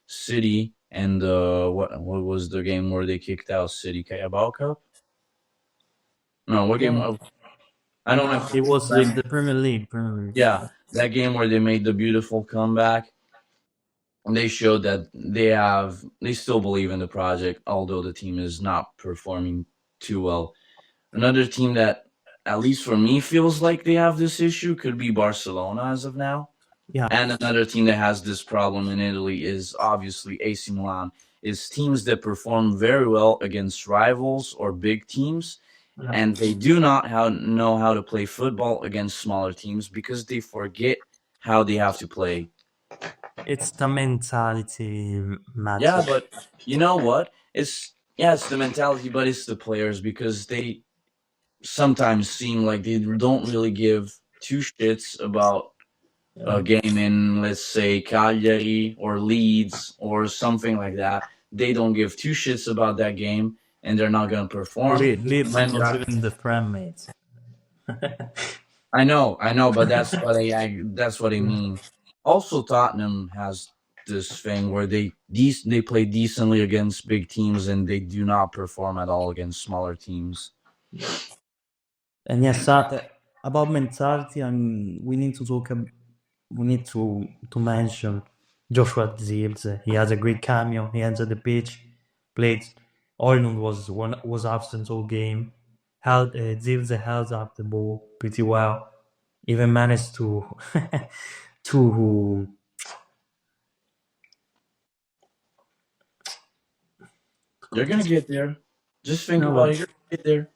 City and what was the game where they kicked out City Carabao Cup? No, what game? I don't know. it was the Premier League. Yeah, that game where they made the beautiful comeback. They showed that they still believe in the project, although the team is not performing too well. Another team that, at least for me, feels like they have this issue could be Barcelona as of now. Yeah, And another team that has this problem in Italy is obviously AC Milan. Is teams that perform very well against rivals or big teams, and they do not know how to play football against smaller teams because they forget how they have to play. it's the mentality Yeah, matter. but you know what? It's the mentality, but it's the players because they sometimes seem like they don't really give two shits about a game in, let's say, Cagliari or Leeds or something like that. They don't give two shits about that game, and they're not gonna perform. Leeds When not that, even the friend mates. I know, but that's what I mean. Also, Tottenham has this thing where they play decently against big teams and they do not perform at all against smaller teams. And yes, about mentality, and we need to talk. We need to mention Joshua Zirkzee. He has a great cameo. He entered the pitch, played. Oilund was absent all game. Zirkzee held up the ball pretty well. Even managed to to They're gonna get there. Just think No, about it. but You're gonna get there.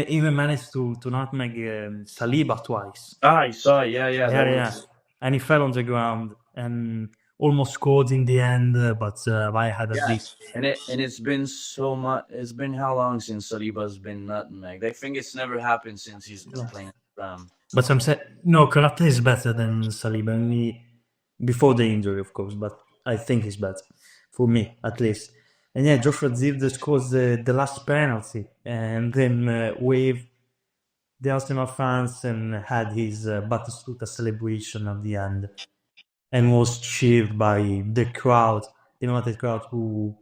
even managed to nutmeg Saliba twice. I saw. It. Yeah. Yeah, That yeah. was. And he fell on the ground and almost scored in the end, but I had at Yeah, least. and it's been so much. It's been how long since Saliba's been nutmegged? I think it's never happened since he's been playing. But I'm saying no, Karate is better than Saliba. Before the injury, of course, but I think he's better for me at least. And yeah, Joshua Zirkzee scores the last penalty, and then waved the Arsenal fans and had his Batistuta celebration at the end, and was cheered by the crowd, the United crowd who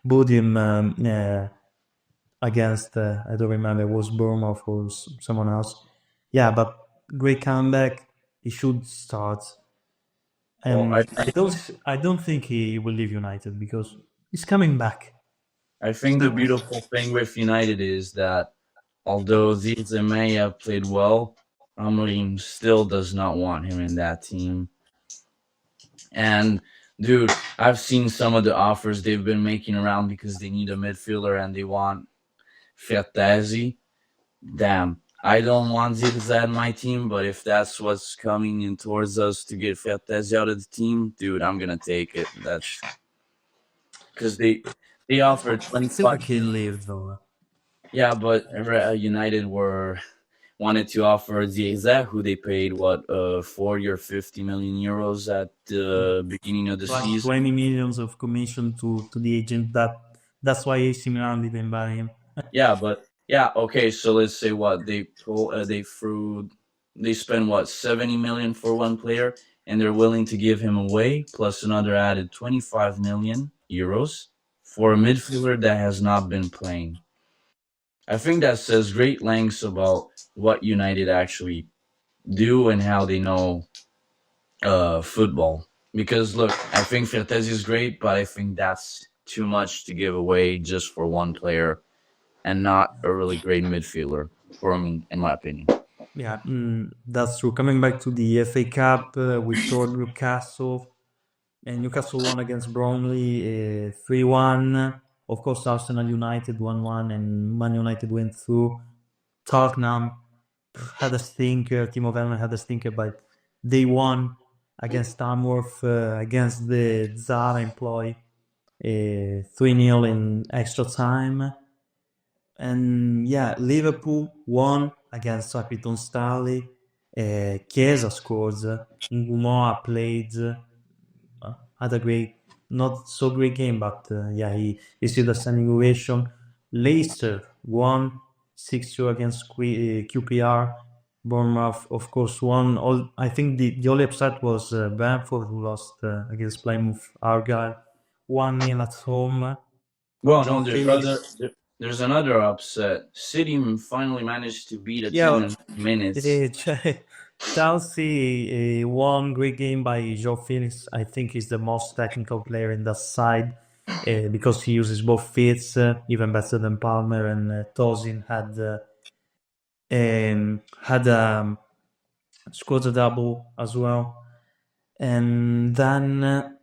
booed him against I don't remember, it was Bournemouth or someone else. Yeah, but great comeback. He should start. Well, And I don't think he will leave United because he's coming back. I think the beautiful thing with United is that although Zize may have played well, Amorim still does not want him in that team. And dude, I've seen some of the offers they've been making around because they need a midfielder and they want Fertazzi. Damn, I don't want Zirkzee in my team, but if that's what's coming in towards us to get Fertazzi out of the team, dude, I'm gonna take it. That's because they offered Silva 25. can leave though. Yeah, but United wanted to offer Zize, who they paid 40 or 50 million euros at the beginning of the Like season. 20 millions of commission to the agent. That's why AC Milan didn't buy him. Yeah, but yeah, okay. So let's say what they spend 70 million for one player, and they're willing to give him away plus another added 25 million euros for a midfielder that has not been playing. I think that says great lengths about what United actually do and how they know football. Because look, I think Fertez is great, but I think that's too much to give away just for one player and not a really great midfielder for me, in my opinion. Yeah, that's true. Coming back to the FA Cup, we saw Newcastle, and Newcastle won against Bromley 3-1. Of course, Arsenal United 1-1, and Man United went through. Tottenham had a stinker. Timo Werner had a stinker, but they won against Tamworth, against the Zara employee, 3-0 in extra time. And yeah, Liverpool won against Accrington Stanley. Chiesa scored. Ngumoa played. Had a great, not so great game, but yeah, he received a standing ovation. Leicester won 6-2 against QPR. Bournemouth, of course, won. I think the only upset was Brentford, who lost against Plymouth Argyle 1-0 at home. Well, John no, Phillips. there's another upset. City finally managed to beat a Yeah, team in minutes. Chelsea won, great game by Joe Felix. I think he's the most technical player in that side because he uses both feet, even better than Palmer, and Tosin scored a double as well. And then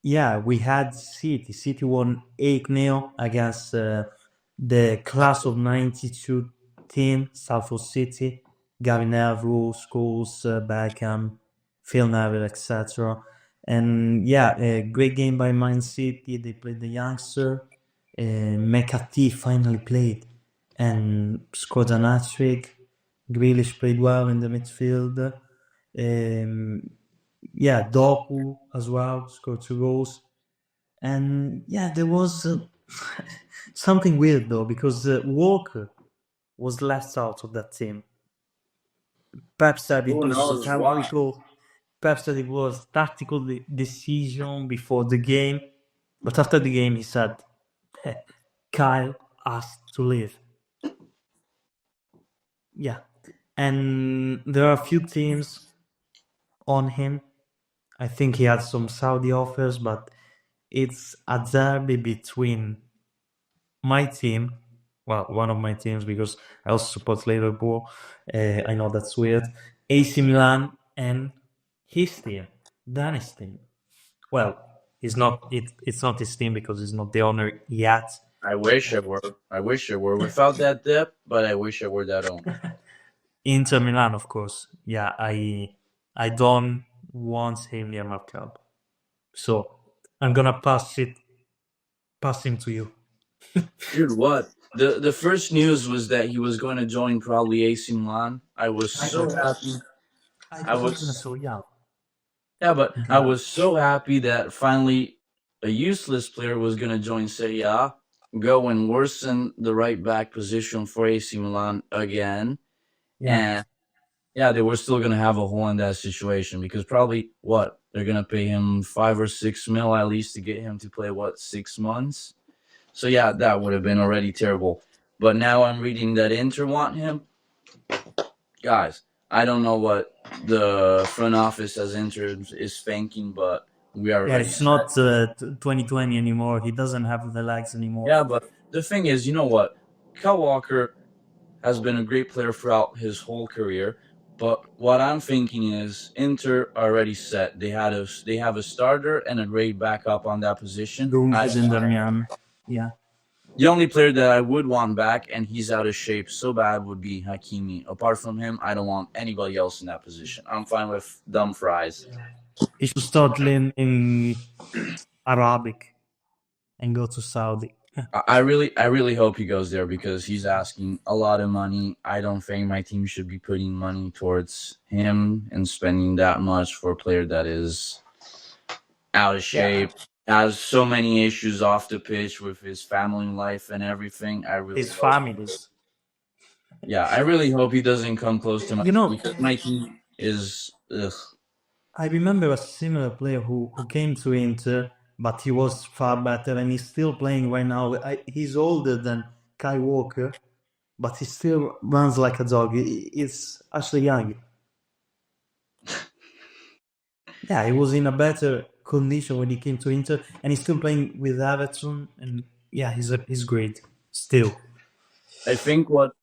yeah, we had City. City won 8-0 against the class of 92 team, Salford City. Gary Neville, Scholes, Beckham, Phil Neville, etc. And yeah, a great game by Man City. They played the youngster. McAtee finally played and scored an hat-trick. Grealish played well in the midfield. Yeah, Doku as well scored 2 goals. And yeah, there was something weird though, because Walker was left out of that team. Perhaps that it Who was knows why? perhaps that it was tactical decision before the game. But after the game, he said, Kyle asked to leave. Yeah. And there are a few teams on him. I think he had some Saudi offers, but it's a derby between my team, well, one of my teams, because I also support Liverpool. I know that's weird. AC Milan and his team, Danny's team. Well, It's not it's not his team because he's not the owner yet. I wish I were. I wish I were without that depth, but I wish I were that owner. Inter Milan, of course. Yeah, I don't want him near my club. So I'm gonna pass him to you. Dude, what? The first news was that he was going to join probably AC Milan. I was so happy. I I thought was so, yeah. Yeah, but I was so happy that finally a useless player was going to join Serie A, go and worsen the right back position for AC Milan again. Yeah. And yeah, they were still going to have a hole in that situation because probably what? They're going to pay him 5 or 6 mil at least to get him to play, what, 6 months? So yeah, that would have been already terrible. But now I'm reading that Inter want him. Guys, I don't know what the front office has entered is thinking, but we are Yeah, already it's not 2020 anymore. He doesn't have the legs anymore. Yeah, but the thing is, you know what? Kyle Walker has been a great player throughout his whole career. But what I'm thinking is Inter already set. They have a starter and a great backup on that position. Dungus in Darmian. Yeah. The only player that I would want back, and he's out of shape so bad, would be Hakimi. Apart from him, I don't want anybody else in that position. I'm fine with Dumfries. He should start learning Arabic and go to Saudi. I really hope he goes there because he's asking a lot of money. I don't think my team should be putting money towards him and spending that much for a player that is out of shape, has so many issues off the pitch with his family life and everything. His families. Yeah, I really hope he doesn't come close to my You know, team because my team is ugh. I remember a similar player who came to Inter, but he was far better and he's still playing right now. He's older than Kai Walker, but he still runs like a dog. He's Ashley Young. Yeah, he was in a better condition when he came to Inter, and he's still playing with Everton. And yeah, he's great still. I think what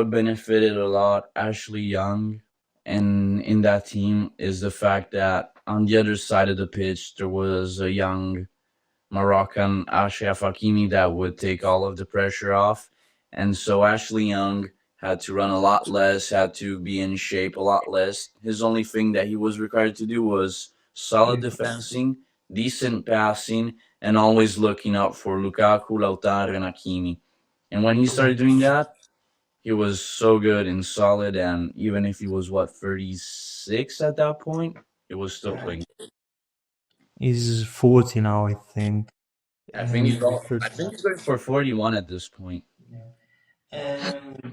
benefited a lot Ashley Young and in that team is the fact that on the other side of the pitch there was a young Moroccan Ashraf Hakimi that would take all of the pressure off. And so Ashley Young had to run a lot less, had to be in shape a lot less. His only thing that he was required to do was solid defending, decent passing, and always looking out for Lukaku, Lautaro, and Hakimi. And when he started doing that, he was so good and solid. And even if he was, 36 at that point, he was still playing. He's 40 now, I think. I think he's going for 41 at this point.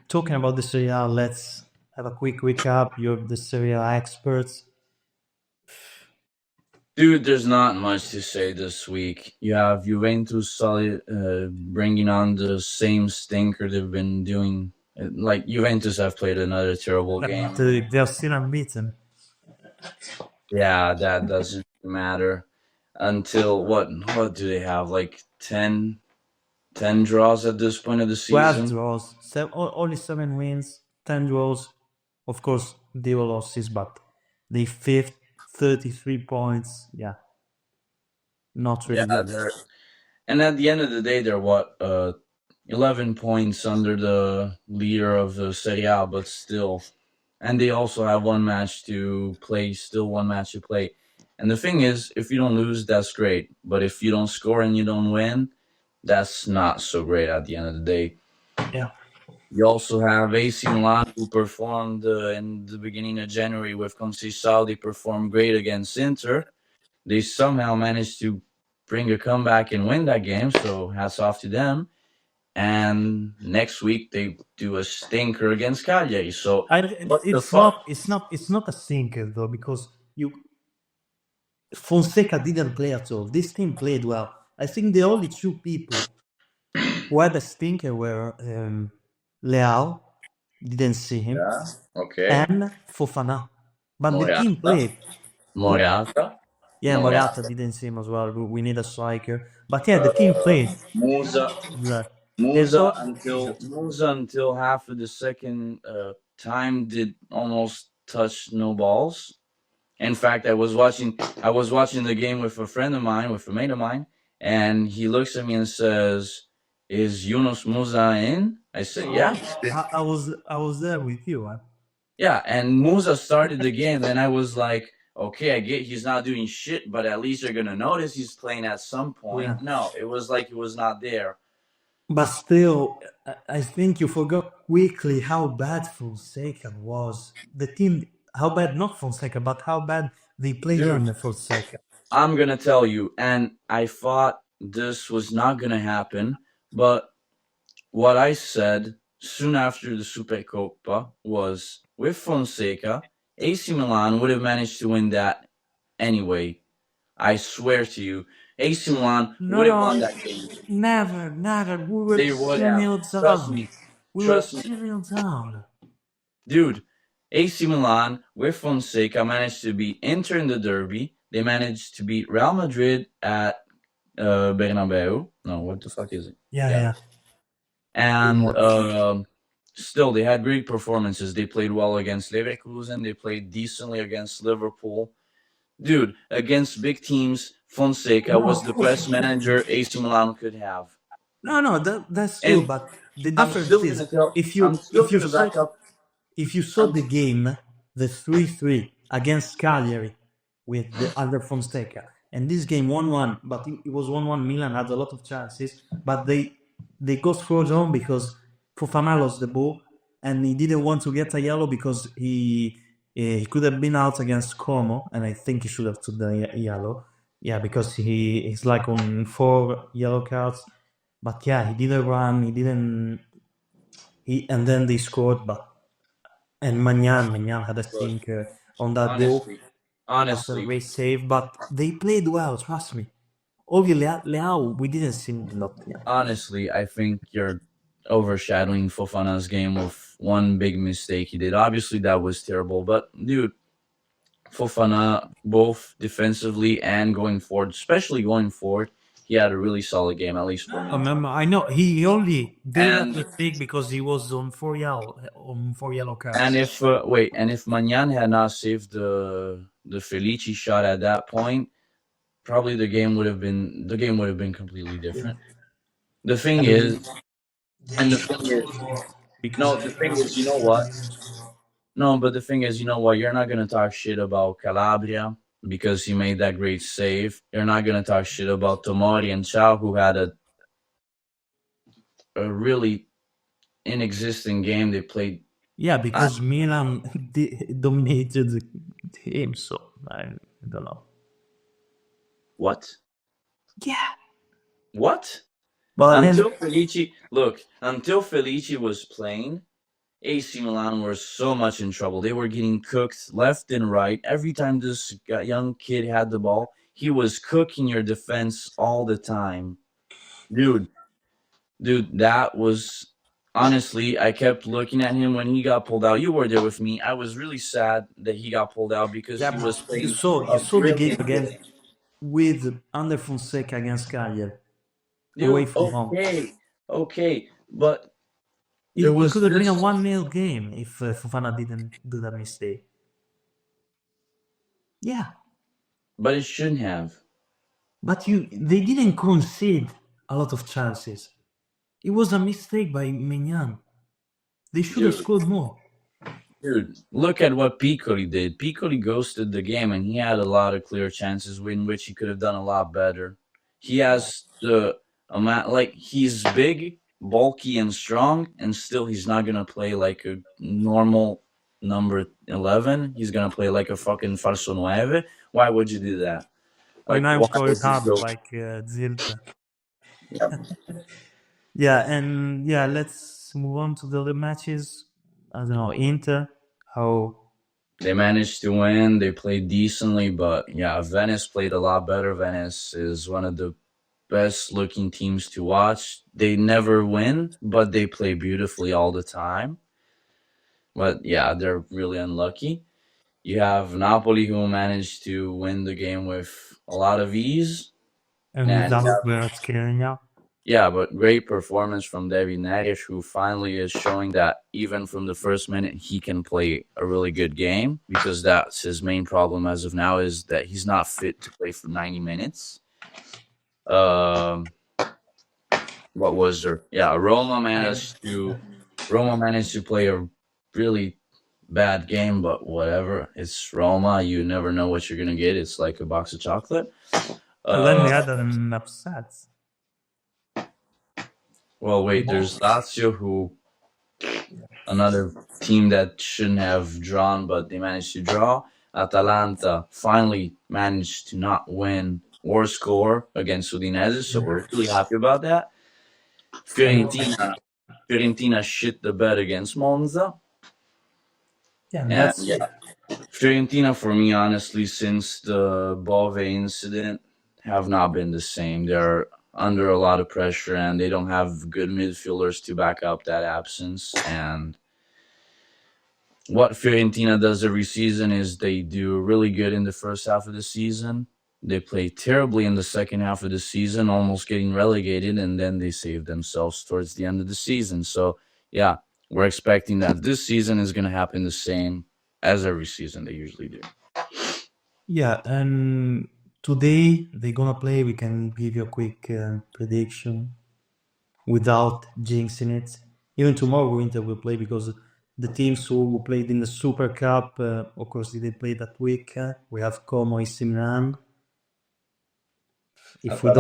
Talking about the Serie A, let's have a quick recap. You're the Serie A experts. Dude, there's not much to say this week. You have Juventus solid, bringing on the same stinker they've been doing. Like Juventus have played another terrible game. They're still unbeaten. Yeah, that doesn't matter until what do they have? Like 10 draws at this point of the season. 12 draws, only 7 wins, 10 draws. Of course, 0 losses, but they fifth, 33 points. Yeah, not really good. And at the end of the day, they're 11 points under the leader of the Serie A, but still. And they also have one match to play, And the thing is, if you don't lose, that's great. But if you don't score and you don't win, that's not so great at the end of the day. Yeah. You also have AC Milan, who performed in the beginning of January with Conceição. They performed great against Inter. They somehow managed to bring a comeback and win that game, so hats off to them. And next week they do a stinker against Cagliari. So it's not a stinker though, because Fonseca didn't play at all. This team played well. I think the only 2 people who had a stinker were Leao, didn't see him, and Fofana. But the team played. Morata. Yeah, Morata didn't see him as well. We need a striker. But yeah, the team played. Musa until half of the second time did almost touch no balls. In fact, I was watching the game with a friend of mine, with a mate of mine, and he looks at me and says, "Is Yunus Musa in?" I said, "Yeah." I was there with you. Huh? Yeah, and Musa started the game, and I was like, okay, I get he's not doing shit, but at least you're gonna notice he's playing at some point. Yeah. No, it was like he was not there. But still, I think you forgot quickly how bad Fonseca was. The team, how bad, not Fonseca, but how bad they played Dude, under Fonseca. I'm gonna tell you, and I thought this was not gonna happen, but what I said soon after the Supercoppa was with Fonseca, AC Milan would have managed to win that anyway. I swear to you, AC Milan No, would have won no, that game. never, never. We were They would have. 2-0 Trust down. me. We were Trust me. 2-0 down. Dude, AC Milan with Fonseca managed to beat Inter in the derby. They managed to beat Real Madrid at Bernabeu. No, what the fuck is it? Yeah, Yeah. yeah. And still, they had great performances. They played well against Leverkusen. They played decently against Liverpool. Dude, against big teams, Fonseca was the best manager AC Milan could have. No, that's true. And But the I'm difference still is gonna tell. if I'm you still if you gonna saw back up. if you saw I'm the game, the 3-3 against Cagliari with the other Fonseca, and this game 1-1, but it was 1-1. Milan had a lot of chances, but they got thrown on because Fofana lost the ball, and he didn't want to get a yellow because he could have been out against Como, and I think he should have took the yellow. Yeah, because he's like on 4 yellow cards. But yeah, he didn't run. He didn't. And then they scored. And Magnan had a stinker on that goal after a honestly, great save. But they played well. Trust me. Only Leao, we didn't see lot. Yeah. honestly, I think you're overshadowing Fofana's game with one big mistake he did. Obviously, that was terrible, but dude, Fofana, both defensively and going forward, especially going forward, he had a really solid game, at least for me. Remember, I know he only did that And mistake because he was on 4 yellow cards. and if Magnan had not saved the Felici shot at that point, probably the game would have been completely different. The thing is, and the thing is, no, the thing is, you know what? No, but the thing is, you know what? You're not gonna talk shit about Calabria because he made that great save. You're not gonna talk shit about Tomori and Chow, who had a really inexistent game. They played. Yeah, because Milan dominated the game, so I don't know. What? Yeah. What? But Until Felici was playing, AC Milan were so much in trouble. They were getting cooked left and right. Every time this young kid had the ball, he was cooking your defense all the time. Dude, that was honestly, I kept looking at him when he got pulled out. You were there with me. I was really sad that he got pulled out because yeah, he was but you playing saw a the game brilliant again game. with under Fonseca against Cagliari away Dude, from home. okay, but It there was could have been a this. 1-0 game if Fofana didn't do that mistake. Yeah, But it shouldn't have. but they didn't concede a lot of chances. It was a mistake by Mignan. They should have Dude, scored more. dude, look at what Piccoli did. Piccoli ghosted the game, and he had a lot of clear chances in which he could have done a lot better. He has the amount, like he's big, bulky, and strong, and still he's not gonna play like a normal number 11. He's gonna play like a fucking falso nueve. Why would you do that? When Like, I why score would you hard go? like Zilta. Yeah. Yeah, and yeah, let's move on to the other matches. I don't know, Inter, how They managed to win. They played decently, but yeah, Venice played a lot better. Venice is one of the best looking teams to watch. They never win, but they play beautifully all the time. But yeah, they're really unlucky. You have Napoli who managed to win the game with a lot of ease. and And without Kvaratskhelia. Yeah, but great performance from David Nash, who finally is showing that even from the first minute he can play a really good game, because that's his main problem as of now, is that he's not fit to play for 90 minutes. Um, what was there? Yeah, Roma managed to play a really bad game, but whatever. It's Roma. You never know what you're gonna get. It's like a box of chocolate. And then we Uh, had an upset. well, wait. There's Lazio, who another team that shouldn't have drawn, but they managed to draw. Atalanta finally managed to not win or score against Udinese, so we're really happy about that. Fiorentina shit the bed against Monza. Yeah, And that's yeah, Fiorentina, for me, honestly, since the Bove incident, have not been the same. They're under a lot of pressure, and they don't have good midfielders to back up that absence. And what Fiorentina does every season is they do really good in the first half of the season. They play terribly in the second half of the season, almost getting relegated, and then they save themselves towards the end of the season. So, yeah, we're expecting that this season is going to happen the same as every season they usually do. yeah. And today they're gonna play. We can give you a quick prediction without jinxing it. Even tomorrow, Inter will play because the teams who played in the Super Cup, of course, they play that week. We have Como, AC Milan. If we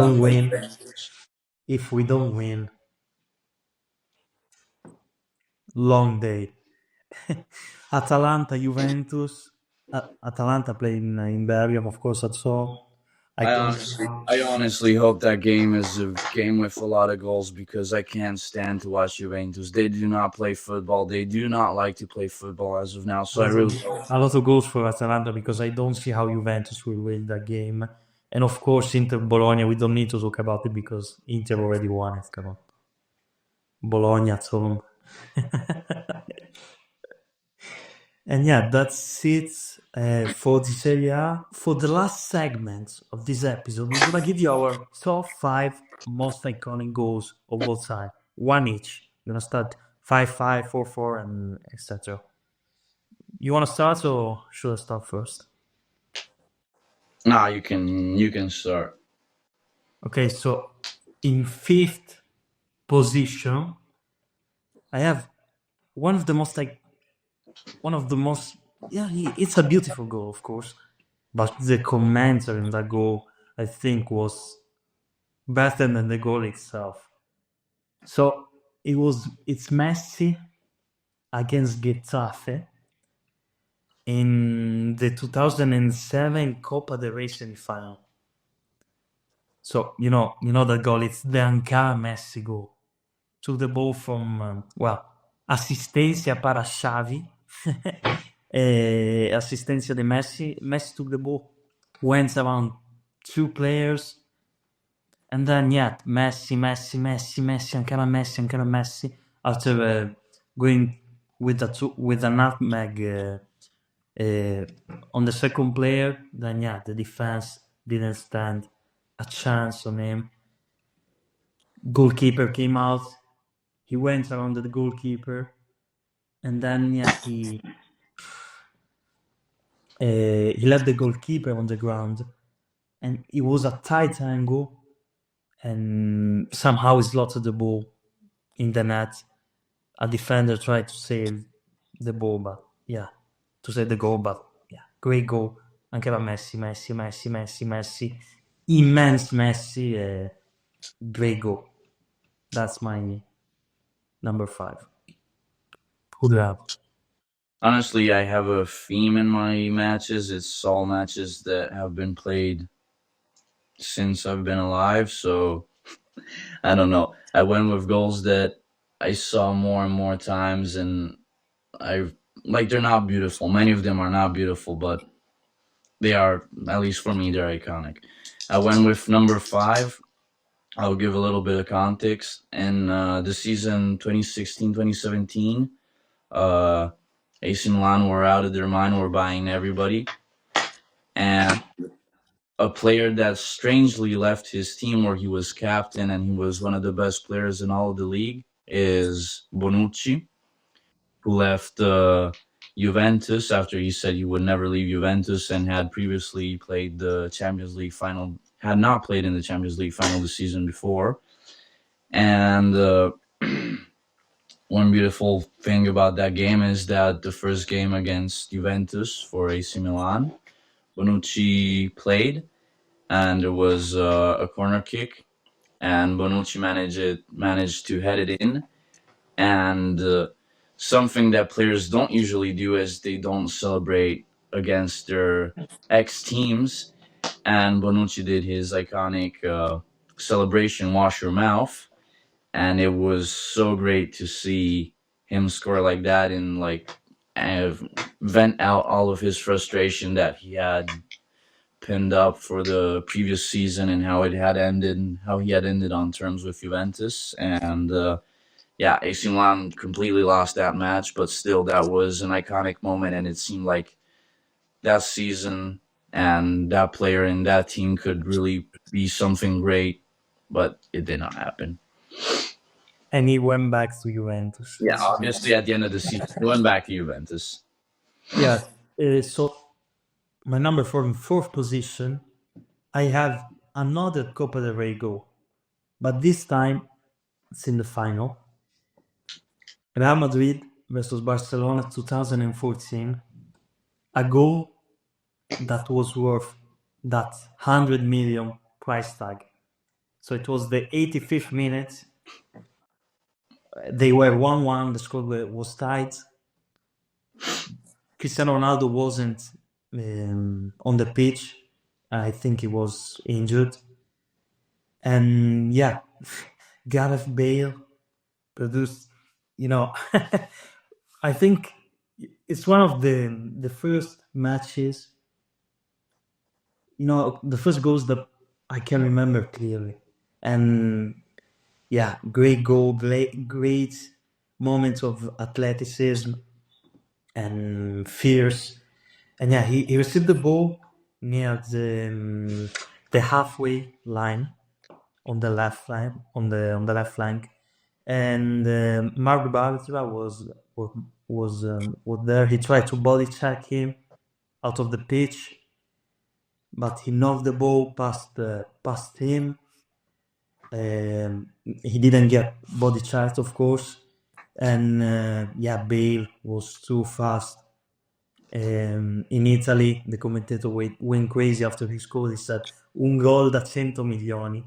don't win, long day. Atalanta, Juventus. Atalanta playing in Birmingham, of course. That's all. I honestly hope that game is a game with a lot of goals, because I can't stand to watch Juventus. They do not play football. They do not like to play football as of now. So I really a lot of goals for Atalanta because I don't see how Juventus will win that game. And of course, Inter Bologna, we don't need to talk about it because Inter already won it. Come on. Bologna at home. And yeah, that's it for the Serie A. For the last segment of this episode, we're gonna give you our top 5 most iconic goals of all time. One each. We're gonna start 5-5, 4-4, and etc. You wanna start or should I start first? Nah, you can start. Okay, so in 5th position, I have one of the most yeah, it's a beautiful goal, of course, but the commentary in that goal, I think, was better than the goal itself. So it's Messi against Getafe in the 2007 Copa del Rey semi-final. So you know that goal. It's the Ankara Messi goal. Took the ball from assistência para Xavi. Assistência de Messi. Messi took the ball, went around 2 players, and then Messi, Ankara Messi. After going with a nutmeg on the second player, then the defense didn't stand a chance on him. Goalkeeper came out. He went around the goalkeeper, and then he left the goalkeeper on the ground, and it was a tight angle, and somehow he slotted the ball in the net. A defender tried to save the ball, but to save the goal, but great goal. Anche per Messi, immense Messi, great goal. That's my number 5. Who do you have? Honestly, I have a theme in my matches. It's all matches that have been played since I've been alive. So I don't know. I went with goals that I saw more and more times, and they're not beautiful. Many of them are not beautiful, but they are, at least for me, they're iconic. I went with number 5. I'll give a little bit of context. In the season 2016-2017, AC Milan were out of their mind. Were buying everybody, and a player that strangely left his team where he was captain and he was one of the best players in all of the league is Bonucci, who left Juventus after he said he would never leave Juventus and had previously played the Champions League final, had not played in the Champions League final the season before. And one beautiful thing about that game is that the first game against Juventus for AC Milan, Bonucci played, and there was a corner kick, and Bonucci managed to head it in. And something that players don't usually do is they don't celebrate against their ex teams. And Bonucci did his iconic celebration, "Wash Your Mouth," and it was so great to see him score like that and like vent out all of his frustration that he had pinned up for the previous season and how it had ended, how he had ended on terms with Juventus. And yeah, AC Milan completely lost that match, but still, that was an iconic moment, and it seemed like that season and that player in that team could really be something great, but it did not happen. And he went back to Juventus. Yeah, obviously, at the end of the season, he went back to Juventus. Yeah. So my number 4 in fourth position, I have another Copa del Rey goal, but this time it's in the final. Real Madrid versus Barcelona 2014, a goal that was worth that 100 million price tag. So it was the 85th minute. They were 1-1, the score was tied. Cristiano Ronaldo wasn't on the pitch. I think he was injured. And yeah, Gareth Bale produced, I think it's one of the first matches, the first goals that I can remember clearly. And yeah, great goal, great moments of athleticism and fierce. And yeah, he received the ball near the halfway line on the left flank, on the left flank, and Mark Bartra was there. He tried to body check him out of the pitch, but he knocked the ball past him. He didn't get body checked, of course, and yeah, Bale was too fast. In Italy, the commentator went crazy after his goal. He said, "Un gol da 100 milioni,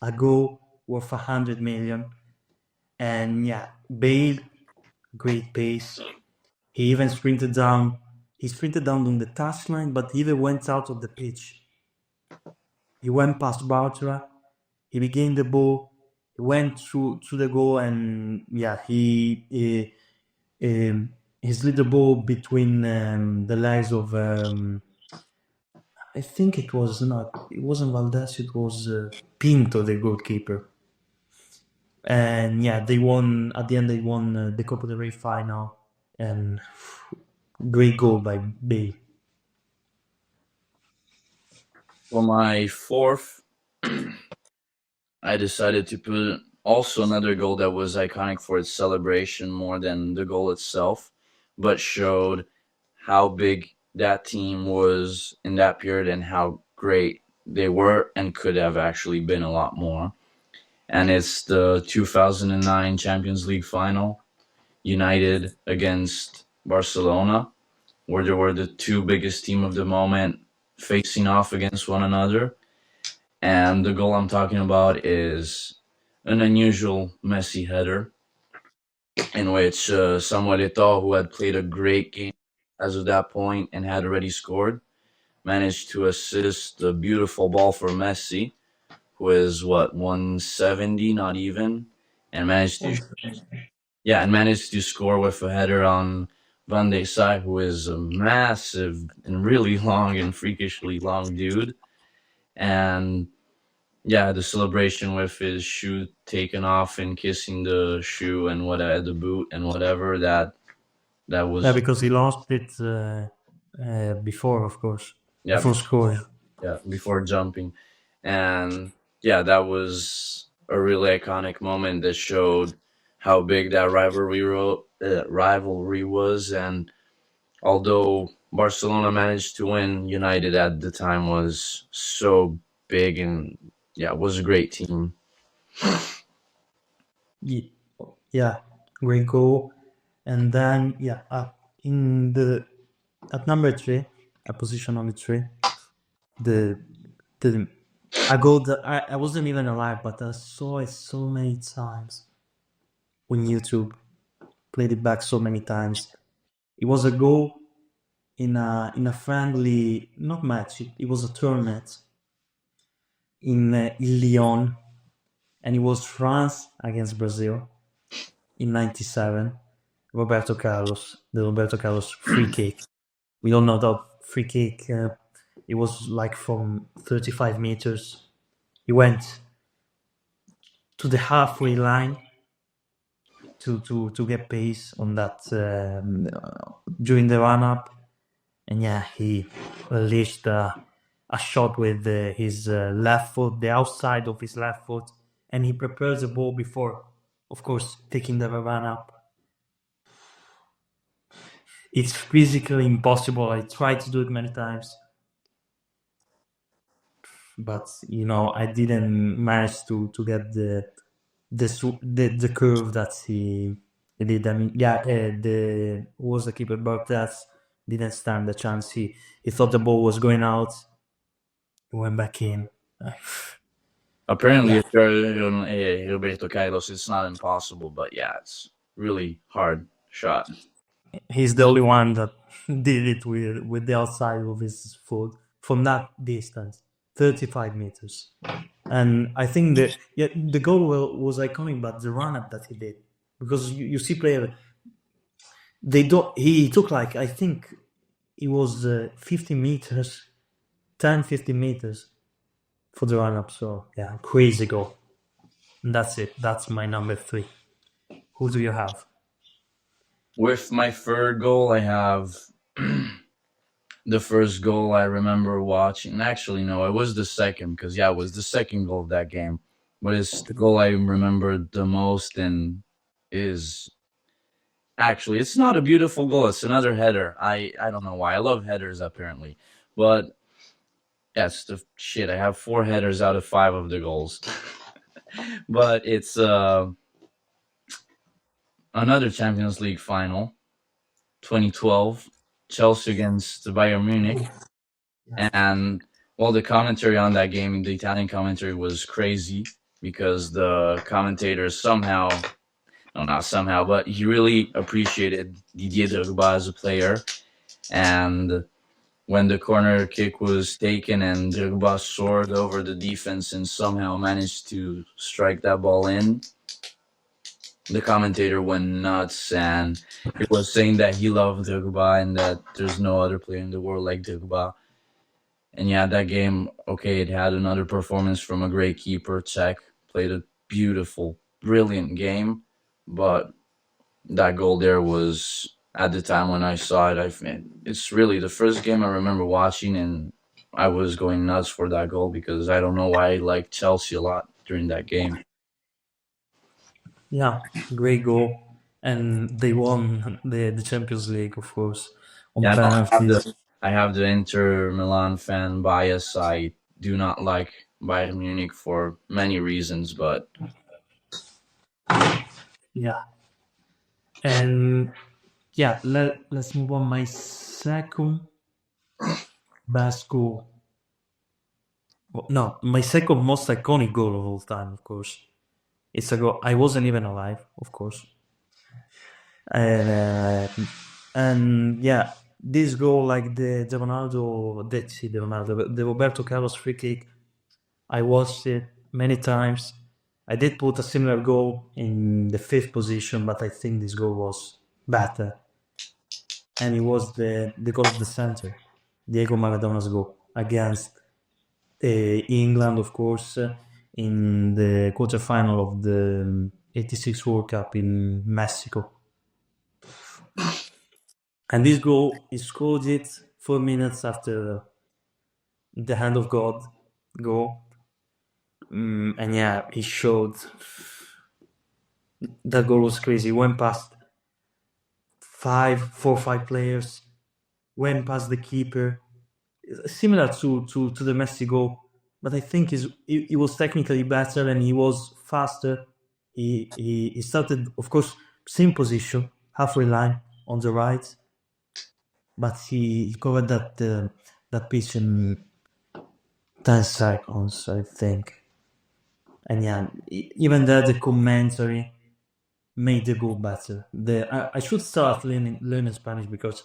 a goal worth 100 million." And yeah, Bale, great pace. He even sprinted down. He sprinted down on the touchline, but he even went out of the pitch. He went past Bartra. He regained the ball. He went through the goal, and yeah, he slid the ball between the legs of. I think it wasn't Valdez. It was Pinto, the goalkeeper. And yeah, they won at the end. They won the Copa del Rey final, and great goal by Bale. For my fourth, I decided to put also another goal that was iconic for its celebration more than the goal itself, but showed how big that team was in that period and how great they were and could have actually been a lot more. And it's the 2009 Champions League final, United against Barcelona, where there were the two biggest team of the moment facing off against one another. And the goal I'm talking about is an unusual Messi header in which Samuel Eto'o, who had played a great game as of that point and had already scored, managed to assist a beautiful ball for Messi, who is 170, not even, and managed to score with a header on Van de Sar, who is a massive and really long and freakishly long dude. And yeah, the celebration with his shoe taken off and kissing the shoe and the boot and whatever that was. Yeah, because he lost it before, of course. Yeah, before scoring. yeah, before jumping, and yeah, that was a really iconic moment that showed how big that rivalry was. And although Barcelona managed to win, United at the time was so big, and yeah, it was a great team. Yeah, great goal. And then in the at number 3, at position number 3, the a goal that I wasn't even alive, but I saw it so many times on YouTube. Played it back so many times. It was a goal in a friendly, not match. It was a tournament in Lyon, and it was France against Brazil in '97. The Roberto Carlos free kick. We all know that free kick. It was like from 35 meters. He went to the halfway line to get pace on that during the run up, and yeah, he unleashed a shot with his left foot, the outside of his left foot, and he prepares the ball before, of course, taking the run up. It's physically impossible. I tried to do it many times, but I didn't manage to get the curve that he did. I mean, the who was the keeper, but that didn't stand the chance. He thought the ball was going out. He went back in. Apparently, if you're on Roberto Carlos, it's not impossible, but yeah, it's really hard shot. He's the only one that did it with the outside of his foot from that distance, 35 meters. And I think the goal was iconic, but the run up that he did, because you see players, they don't. He took like, I think it was 50 meters, 10, 50 meters for the run up. So yeah, crazy goal. And that's it. That's my number 3. Who do you have? With my third goal, I have the first goal I remember watching. Actually, no, it was the second, because yeah, it was the second goal of that game. But it's the goal I remember the most, and is actually, it's not a beautiful goal. It's another header. I don't know why. I love headers apparently, but that's the shit. I have 4 headers out of 5 of the goals. But it's another Champions League final, 2012, Chelsea against Bayern Munich. And well, the commentary on that game, the Italian commentary, was crazy, because the commentators somehow, no, not somehow, but he really appreciated Didier Drogba as a player. And when the corner kick was taken and Drogba soared over the defense and somehow managed to strike that ball in, the commentator went nuts, and he was saying that he loved Drogba and that there's no other player in the world like Drogba. And yeah, that game, okay, it had another performance from a great keeper. Czech played a beautiful, brilliant game, but that goal there was, at the time when I saw it, it's really the first game I remember watching, and I was going nuts for that goal, because I don't know why I liked Chelsea a lot during that game. Yeah, great goal. And they won the Champions League, of course, on Yeah, no, penalties. I have the Inter Milan fan bias. I do not like Bayern Munich for many reasons, but Yeah. And yeah, let's move on. My second best goal. No, my second most iconic goal of all time, of course. It's a goal. I wasn't even alive, of course. And yeah, this goal, like the Roberto Carlos free kick, I watched it many times. I did put a similar goal in the 5th position, but I think this goal was better. And it was the goal of the center, Diego Maradona's goal against England, of course, in the quarterfinal of the '86 World Cup in Mexico. And this goal, he scored it 4 minutes after the hand of God goal. And yeah, he showed that goal was crazy. He went past 5 players, went past the keeper. Similar to the Messi goal, but I think he was technically better and he was faster. He started, of course, same position, halfway line on the right, but he covered that pitch in 10 seconds, I think. And yeah, even there the commentary made the goal better. I should start learning Spanish because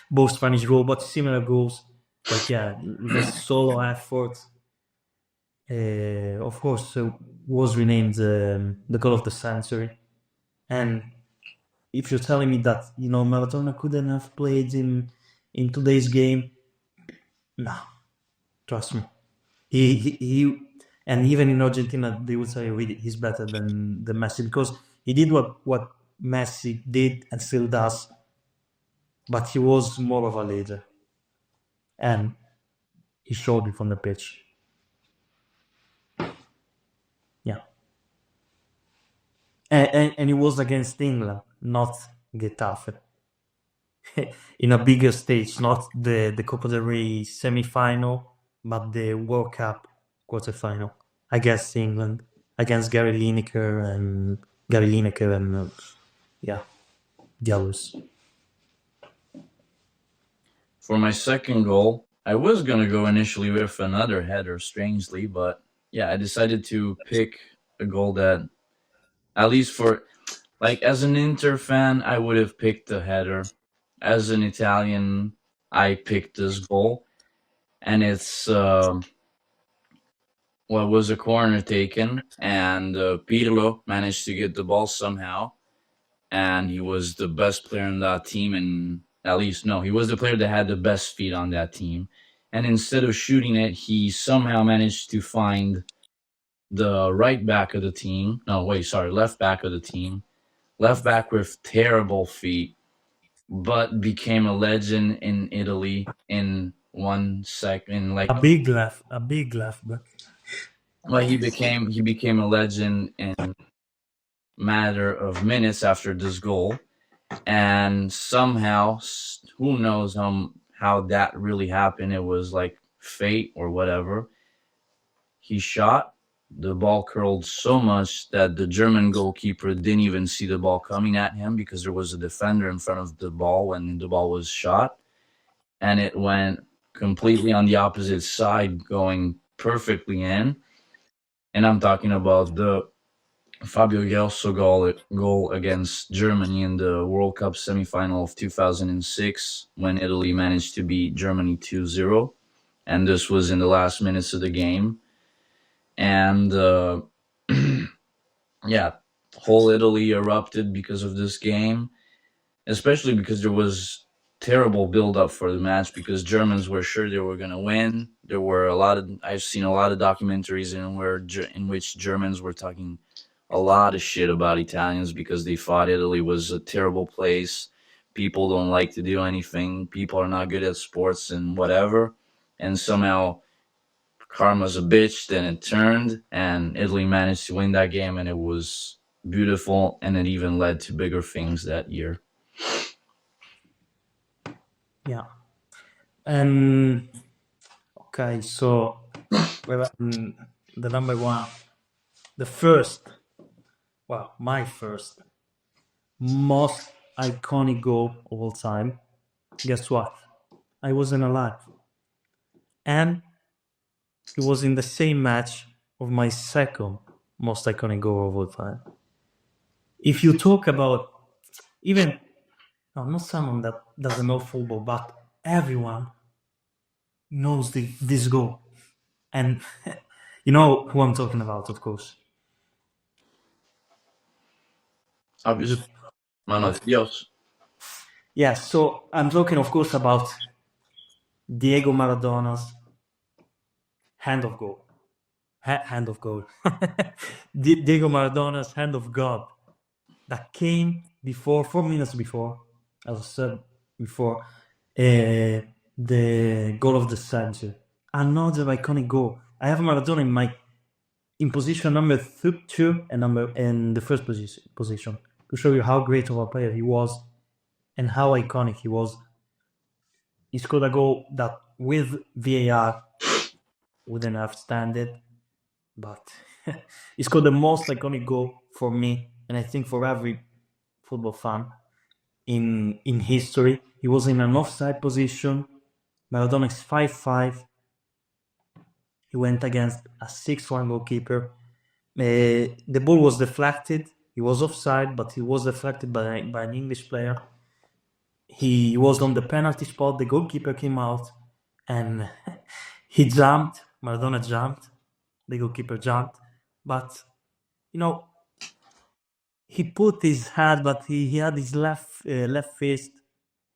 both Spanish goal, but similar goals. But yeah, the solo effort, of course, was renamed the goal of the century. And if you're telling me that Maradona couldn't have played in today's game, no, trust me. He and even in Argentina they would say really he's better than Messi because he did what Messi did and still does, but he was more of a leader, and he showed it on the pitch. Yeah, and it was against England, not Getafe, in a bigger stage, not the Copa del Rey semi-final, but the World Cup quarter-final against England, against Gary Lineker and yeah, the others. For my second goal, I was gonna go initially with another header, strangely, but yeah, I decided to pick a goal that, at least for, like, as an Inter fan, I would have picked the header. As an Italian, I picked this goal, and it's what was a corner taken, and Pirlo managed to get the ball somehow, and he was the best player in that team, and at least no, he was the player that had the best feet on that team. And instead of shooting it, he somehow managed to find the right back of the team. No, wait, sorry, left back of the team. Left back with terrible feet, but became a legend in Italy in 1 second. Like, A big left back. he became a legend in matter of minutes after this goal, and somehow, who knows how that really happened. It was like fate or whatever. He shot. The ball curled so much that the German goalkeeper didn't even see the ball coming at him because there was a defender in front of the ball when the ball was shot, and it went completely on the opposite side, going perfectly in. And I'm talking about the Fabio Grosso goal against Germany in the World Cup semifinal of 2006 when Italy managed to beat Germany 2-0. And this was in the last minutes of the game. And yeah, whole Italy erupted because of this game, especially because there was terrible build-up for the match because Germans were sure they were going to win. There were I've seen a lot of documentaries in which Germans were talking a lot of shit about Italians because they thought Italy was a terrible place. People don't like to do anything. People are not good at sports and whatever. And somehow karma's a bitch. Then it turned, and Italy managed to win that game, and it was beautiful. And it even led to bigger things that year. Yeah. Okay, so the number one, my first most iconic goal of all time. Guess what? I wasn't alive. And it was in the same match of my second most iconic goal of all time. If you talk about not someone that doesn't know football, but everyone knows this goal. And you know who I'm talking about, of course. Obviously. Manos Dios. Yeah, so I'm talking, of course, about Diego Maradona's hand of goal. Hand of goal. Diego Maradona's hand of God that came 4 minutes before, as I said before, the goal of the century. another iconic goal. I have Maradona in position number 2 and in the first position to show you how great of a player he was and how iconic he was. He scored a goal that with VAR wouldn't have standed, but he scored the most iconic goal for me, and I think for every football fan in history. He was in an offside position. Maradona is 5'5". He went against a 6'1" goalkeeper. The ball was deflected. He was offside, but he was deflected by an English player. He was on the penalty spot. The goalkeeper came out and he jumped. Maradona jumped. The goalkeeper jumped. But, he put his head, but he had his left fist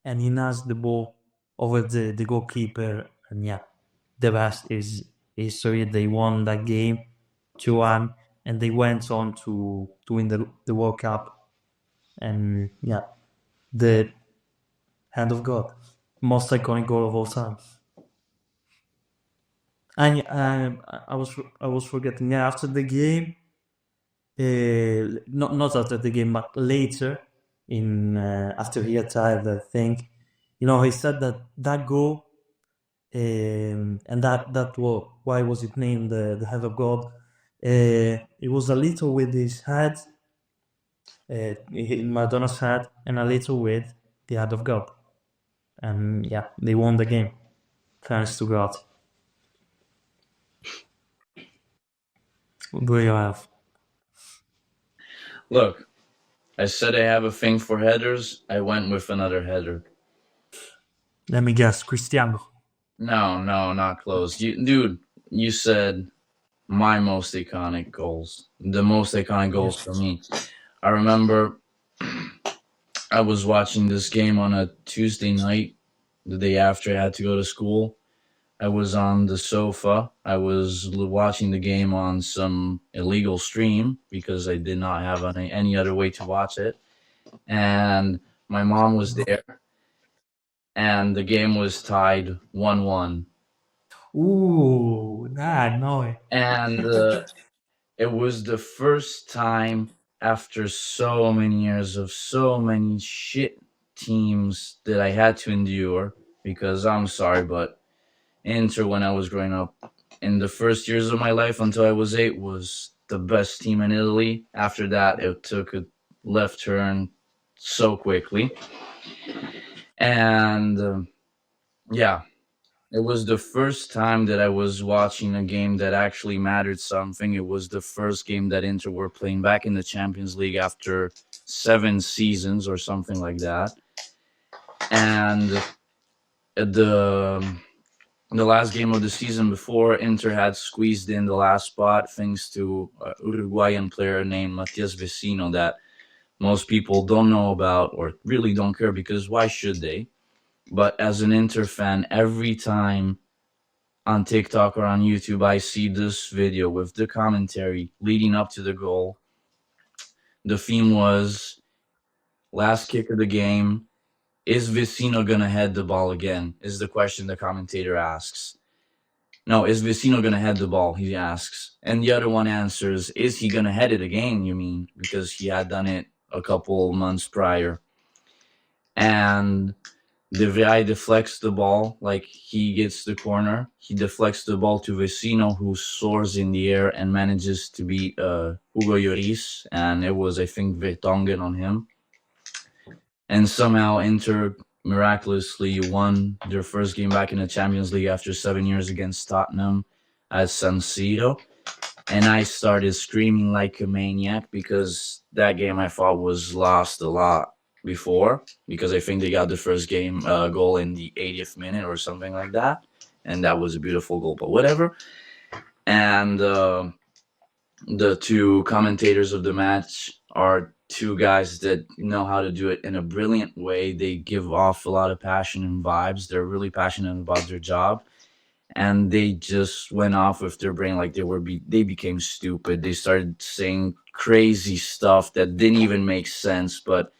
and he nudged the ball over the goalkeeper. And yeah, the rest is history. They won that game 2-1 and they went on to win the World Cup. And yeah, the hand of God, most iconic goal of all time. And I was forgetting. Yeah, after the game, not after the game, but later, after he retired, I think, he said that goal, and that goal, why was it named the hand of God? It was a little with his head, in Maradona's head, and a little with the hand of God. And yeah, they won the game. Thanks to God. What do you have? Look, I said I have a thing for headers. I went with another header. Let me guess, Cristiano. No, not close. Dude, you said my most iconic goals. The most iconic goals for me. I remember I was watching this game on a Tuesday night, the day after I had to go to school. I was on the sofa. I was watching the game on some illegal stream because I did not have any other way to watch it. And my mom was there, and the game was tied 1-1. Ooh, no. And it was the first time after so many years of so many shit teams that I had to endure, because I'm sorry, but Inter, when I was growing up, in the first years of my life until I was 8, was the best team in Italy. After that, it took a left turn so quickly. And yeah, it was the first time that I was watching a game that actually mattered something. It was the first game that Inter were playing back in the Champions League after 7 seasons or something like that. And the last game of the season before, Inter had squeezed in the last spot thanks to an Uruguayan player named Matias Vecino that most people don't know about or really don't care, because why should they? But as an Inter fan, every time on TikTok or on YouTube I see this video with the commentary leading up to the goal, the theme was last kick of the game. Is Vecino going to head the ball again? Is the question the commentator asks. No, is Vecino going to head the ball? He asks. And the other one answers, is he going to head it again, you mean? Because he had done it a couple months prior. And De Vrij deflects the ball, like he gets the corner. He deflects the ball to Vecino, who soars in the air and manages to beat Hugo Lloris. And it was, I think, Vertonghen on him. And somehow Inter miraculously won their first game back in the Champions League after 7 years against Tottenham at San Siro. And I started screaming like a maniac because that game I thought was lost a lot before, because I think they got the first game goal in the 80th minute or something like that. And that was a beautiful goal, but whatever. And the two commentators of the match are two guys that know how to do it in a brilliant way. They give off a lot of passion and vibes. They're really passionate about their job, and they just went off with their brain like they became stupid. They started saying crazy stuff that didn't even make sense, but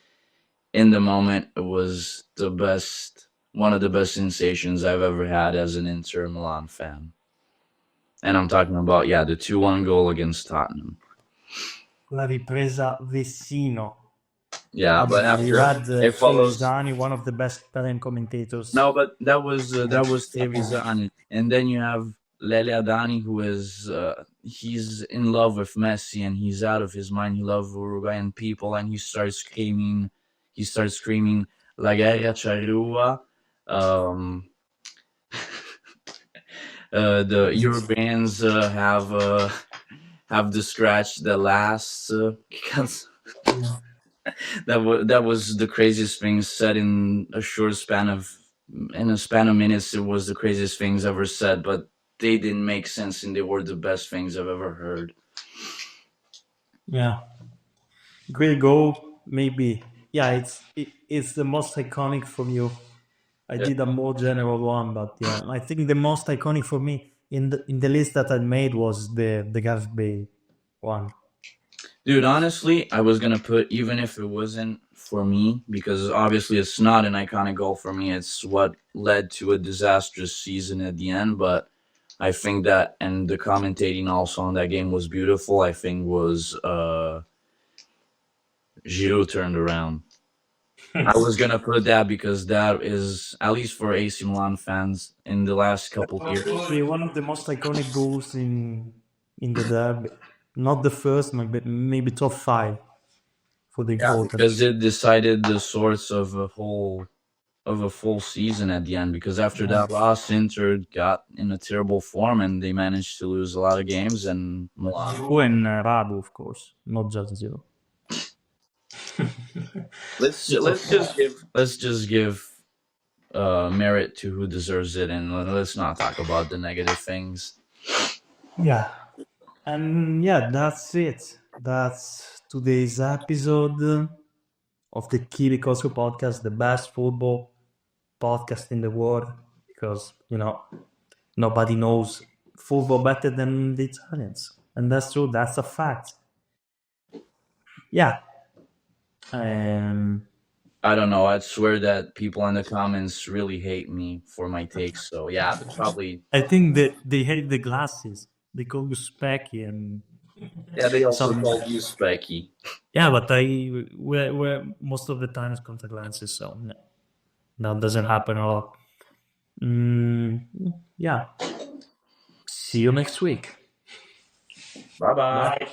in the moment it was the best one of the best sensations I've ever had as an Inter Milan fan. And I'm talking about, yeah, the 2-1 goal against Tottenham. La ripresa Vecino. Yeah, but You after had it follows. Trevisani, one of the best Italian commentators. No, but that was Trevisan, and then you have Lele Adani, who is he's in love with Messi, and he's out of his mind. He loves Uruguayan people, and he starts screaming. La guerra charrua. Um, the Europeans have the scratch that lasts because that was the craziest thing said in a span of minutes. It was the craziest things ever said, but they didn't make sense, and they were the best things I've ever heard. Yeah, great goal. Maybe. Yeah, it's the most iconic from you. I did a more general one, but yeah, I think the most iconic for me in the list that I made was the Gareth Bale one. Dude, honestly, I was gonna put, even if it wasn't for me, because obviously it's not an iconic goal for me. It's what led to a disastrous season at the end. But I think that, and the commentating also on that game was beautiful. I think was Giroud turned around. I was gonna put that because that is, at least for AC Milan fans, in the last couple years. Probably one of the most iconic goals in the derby. Not the first, but maybe top 5 for the importance. Because it decided the sorts of a full season at the end. Because after that loss, Inter got in a terrible form, and they managed to lose a lot of games. And Milan. Giroud and Radu, of course, not just Zero. let's just give merit to who deserves it, and let's not talk about the negative things. Yeah, and yeah, that's it. That's today's episode of the Kiricocho podcast, the best football podcast in the world, because nobody knows football better than the Italians, and that's true. That's a fact. Yeah. I don't know. I'd swear that people in the comments really hate me for my takes. So yeah, probably. I think that they hate the glasses. They call you Specky, and yeah, they also call you Specky. Yeah, but I wear most of the time is contact lenses, so no, that doesn't happen a lot. Yeah. See you next week. Bye-bye. Bye.